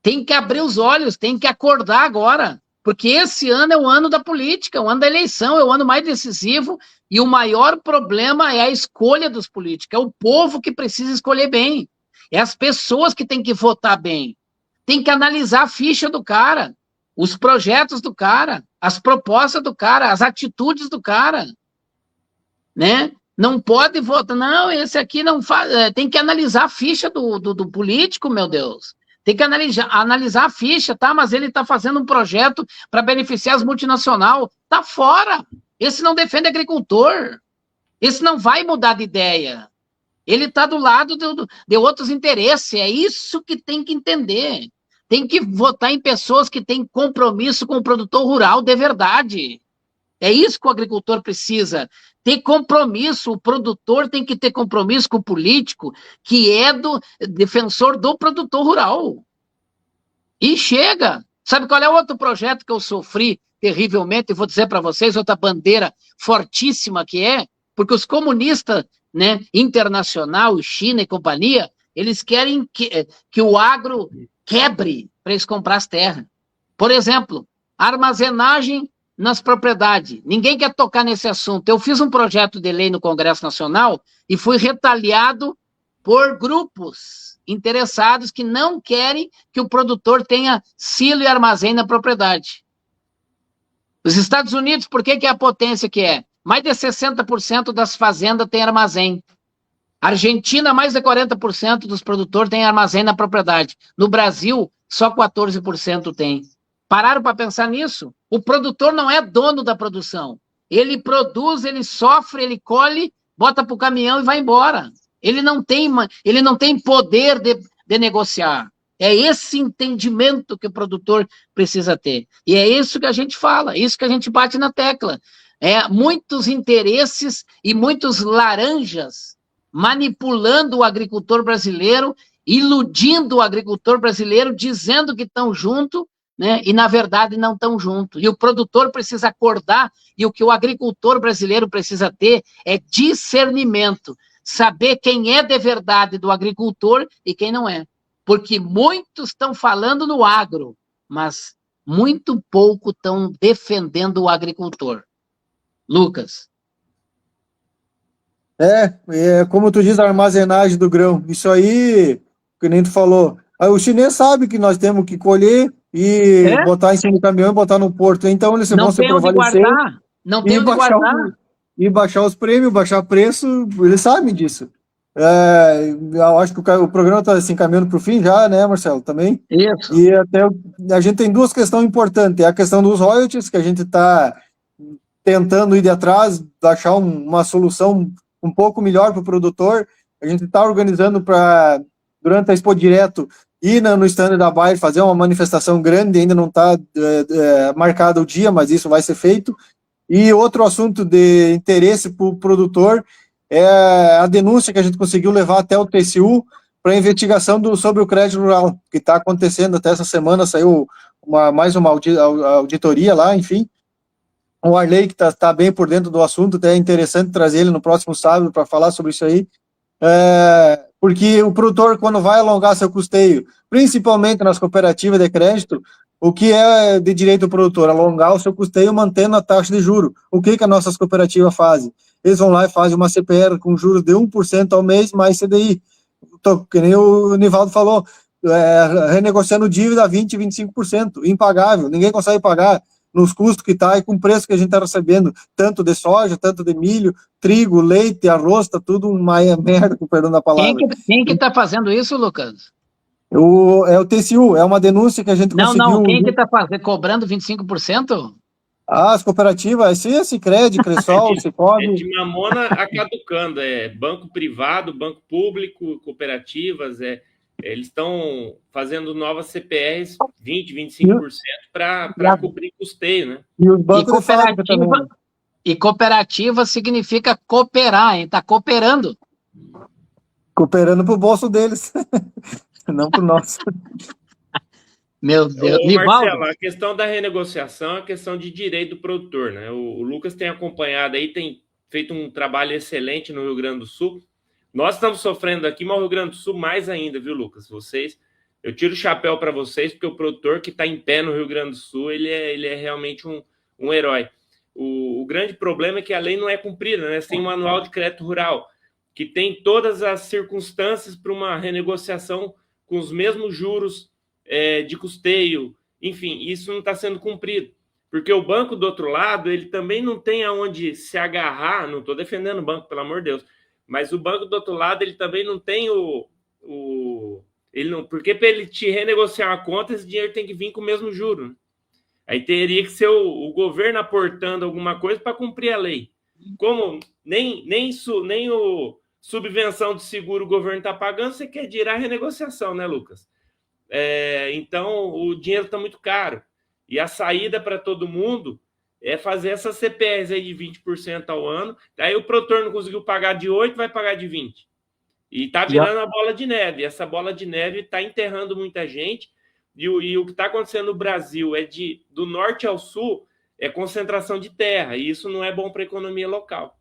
Tem que abrir os olhos, tem que acordar agora, porque esse ano é o ano da política, o ano da eleição, é o ano mais decisivo, e o maior problema é a escolha dos políticos, é o povo que precisa escolher bem, é as pessoas que têm que votar bem, tem que analisar a ficha do cara, os projetos do cara, as propostas do cara, as atitudes do cara, né? Não pode votar, não, esse aqui não faz, tem que analisar a ficha do político, meu Deus. Tem que analisar a ficha, tá? Mas ele está fazendo um projeto para beneficiar as multinacionais. Tá fora. Esse não defende agricultor. Esse não vai mudar de ideia. Ele está do lado de outros interesses. É isso que tem que entender. Tem que votar em pessoas que têm compromisso com o produtor rural de verdade. É isso que o agricultor precisa. Ter compromisso, o produtor tem que ter compromisso com o político, que é defensor do produtor rural. E chega. Sabe qual é o outro projeto que eu sofri terrivelmente? E vou dizer para vocês, outra bandeira fortíssima que é, porque os comunistas, né, internacional, China e companhia, eles querem que o agro quebre para eles comprar as terras. Por exemplo, armazenagem nas propriedades. Ninguém quer tocar nesse assunto. Eu fiz um projeto de lei no Congresso Nacional e fui retaliado por grupos interessados que não querem que o produtor tenha silo e armazém na propriedade. Os Estados Unidos, por que é a potência que é? Mais de 60% das fazendas tem armazém. A Argentina, mais de 40% dos produtores tem armazém na propriedade. No Brasil, só 14% tem. Pararam para pensar nisso? O produtor não é dono da produção. Ele produz, ele sofre, ele colhe, bota para o caminhão e vai embora. Ele não tem poder de negociar. É esse entendimento que o produtor precisa ter. E é isso que a gente fala, isso que a gente bate na tecla. É muitos interesses e muitos laranjas manipulando o agricultor brasileiro, iludindo o agricultor brasileiro, dizendo que estão juntos, né? E na verdade não estão juntos. E o produtor precisa acordar, e o que o agricultor brasileiro precisa ter é discernimento, saber quem é de verdade do agricultor e quem não é. Porque muitos estão falando no agro, mas muito pouco estão defendendo o agricultor. Lucas. É como tu diz, a armazenagem do grão. Isso aí, que nem tu falou. Aí o chinês sabe que nós temos que colher e botar em cima do caminhão e botar no porto. Então eles vão se prevalecer. Não tem onde guardar. E baixar os prêmios, baixar preço, eles sabem disso. Eu acho que o programa está se encaminhando para o fim já, né, Marcelo? Também. Isso. E até a gente tem duas questões importantes. É a questão dos royalties, que a gente está tentando ir de atrás, achar uma solução um pouco melhor para o produtor. A gente está organizando para, durante a Expo Direto, ir no stand da Bayer, fazer uma manifestação grande, ainda não está marcado o dia, mas isso vai ser feito. E outro assunto de interesse para o produtor é a denúncia que a gente conseguiu levar até o TCU para a investigação sobre o crédito rural, que está acontecendo até essa semana, saiu mais uma auditoria lá, enfim. O Arley, que está bem por dentro do assunto, até é interessante trazer ele no próximo sábado para falar sobre isso aí, porque o produtor, quando vai alongar seu custeio, principalmente nas cooperativas de crédito, o que é de direito do produtor? Alongar o seu custeio mantendo a taxa de juros. O que as nossas cooperativas fazem? Eles vão lá e fazem uma CPR com juros de 1% ao mês, mais CDI. Que nem o Nivaldo falou, renegociando dívida a 20%, 25%, impagável, ninguém consegue pagar nos custos que está e com o preço que a gente está recebendo, tanto de soja, tanto de milho, trigo, leite, arroz, está tudo uma merda, com perdão da palavra. Quem que está fazendo isso, Lucas? É o TCU, é uma denúncia que a gente conseguiu... Não, quem que está cobrando 25%? As cooperativas, Sicredi, Cressol, Cicobi... É de mamona a caducando, banco privado, banco público, cooperativas, eles estão fazendo novas CPRs 20%, 25% para cobrir custeio, né? E os bancos de fábrica também. E cooperativa significa cooperar, hein? Tá cooperando. Cooperando pro bolso deles, não pro nosso. Meu Deus. Marcelo, a questão da renegociação é a questão de direito do produtor, né? O Lucas tem acompanhado aí, tem feito um trabalho excelente no Rio Grande do Sul. Nós estamos sofrendo aqui, mas o Rio Grande do Sul mais ainda, viu, Lucas? Eu tiro o chapéu para vocês, porque o produtor que está em pé no Rio Grande do Sul, ele é realmente um herói. O grande problema é que a lei não é cumprida, né? Você tem um manual de crédito rural, que tem todas as circunstâncias para uma renegociação com os mesmos juros de custeio, enfim, isso não está sendo cumprido. Porque o banco do outro lado, ele também não tem aonde se agarrar, não estou defendendo o banco, pelo amor de Deus, mas o banco do outro lado, ele também não tem porque para ele te renegociar a conta, esse dinheiro tem que vir com o mesmo juro, né? Aí teria que ser o governo aportando alguma coisa para cumprir a lei. Como nem subvenção de seguro o governo está pagando, você quer tirar a renegociação, né, Lucas? Então, o dinheiro está muito caro. E a saída para todo mundo é fazer essas CPRs aí de 20% ao ano. Aí o produtor não conseguiu pagar de 8%, vai pagar de 20%. E está virando a bola de neve. Essa bola de neve está enterrando muita gente. E o que está acontecendo no Brasil do norte ao sul, é concentração de terra. E isso não é bom para a economia local.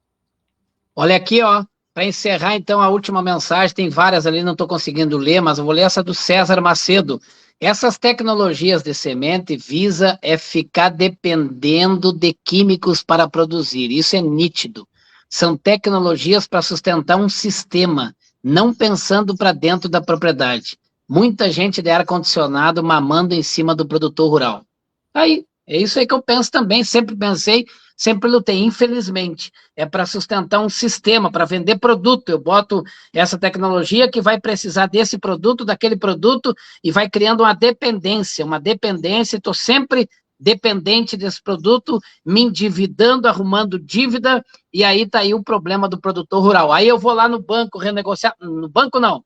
Olha aqui, ó. Para encerrar, então, a última mensagem, tem várias ali, não estou conseguindo ler, mas eu vou ler essa do César Macedo. Essas tecnologias de semente visa ficar dependendo de químicos para produzir. Isso é nítido. São tecnologias para sustentar um sistema, não pensando para dentro da propriedade. Muita gente de ar-condicionado mamando em cima do produtor rural. Aí, é isso aí que eu penso também, sempre pensei, sempre lutei, infelizmente. É para sustentar um sistema, para vender produto. Eu boto essa tecnologia que vai precisar desse produto, daquele produto, e vai criando uma dependência, estou sempre dependente desse produto, me endividando, arrumando dívida, e aí está aí o problema do produtor rural. Aí eu vou lá no banco renegociar, no banco não,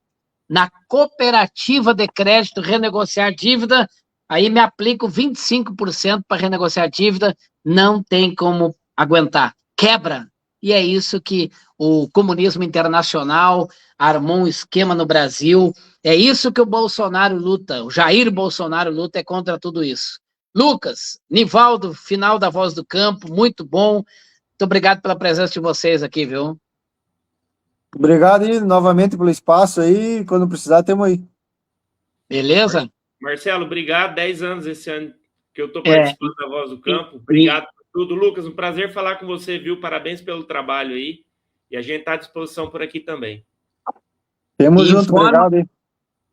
na cooperativa de crédito renegociar dívida, aí me aplico 25% para renegociar dívida, não tem como aguentar, quebra. E é isso que o comunismo internacional armou um esquema no Brasil, é isso que o Bolsonaro luta, o Jair Bolsonaro luta, é contra tudo isso. Lucas, Nivaldo, final da Voz do Campo, muito bom, muito obrigado pela presença de vocês aqui, viu? Obrigado aí, novamente pelo espaço aí, quando precisar, temos aí. Beleza? Marcelo, obrigado, 10 anos esse ano que eu estou participando da Voz do Campo, obrigado por tudo. Lucas, um prazer falar com você, viu? Parabéns pelo trabalho aí, e a gente está à disposição por aqui também. Temos junto, obrigado aí.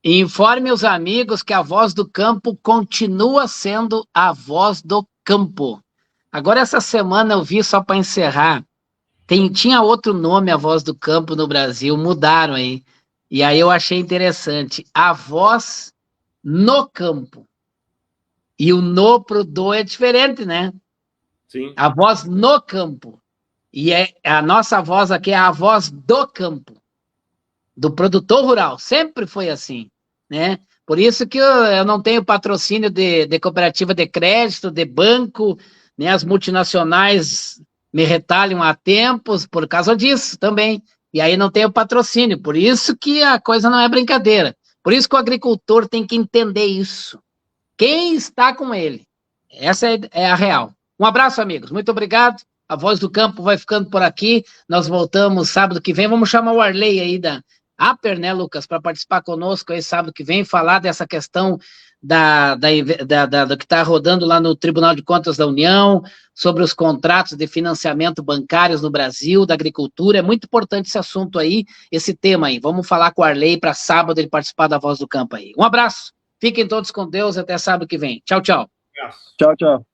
Informe os amigos que a Voz do Campo continua sendo a Voz do Campo. Agora, essa semana eu vi, só para encerrar, tinha outro nome, a Voz do Campo no Brasil, mudaram aí. E aí eu achei interessante. A Voz no Campo. E o no pro do é diferente, né? Sim. A Voz no Campo. E a nossa voz aqui é a Voz do Campo. Do produtor rural, sempre foi assim, né? Por isso que eu não tenho patrocínio de cooperativa de crédito, de banco, né? As multinacionais me retalham há tempos por causa disso também, e aí não tenho patrocínio, por isso que a coisa não é brincadeira, por isso que o agricultor tem que entender isso, quem está com ele, essa é a real. Um abraço, amigos, muito obrigado, a Voz do Campo vai ficando por aqui, nós voltamos sábado que vem, vamos chamar o Arley aí da Aper, né, Lucas, para participar conosco aí sábado que vem, falar dessa questão do que está rodando lá no Tribunal de Contas da União, sobre os contratos de financiamento bancários no Brasil, da agricultura, é muito importante esse assunto aí, esse tema aí, vamos falar com o Arley para sábado ele participar da Voz do Campo aí. Um abraço, fiquem todos com Deus, até sábado que vem, tchau, tchau. Tchau, tchau.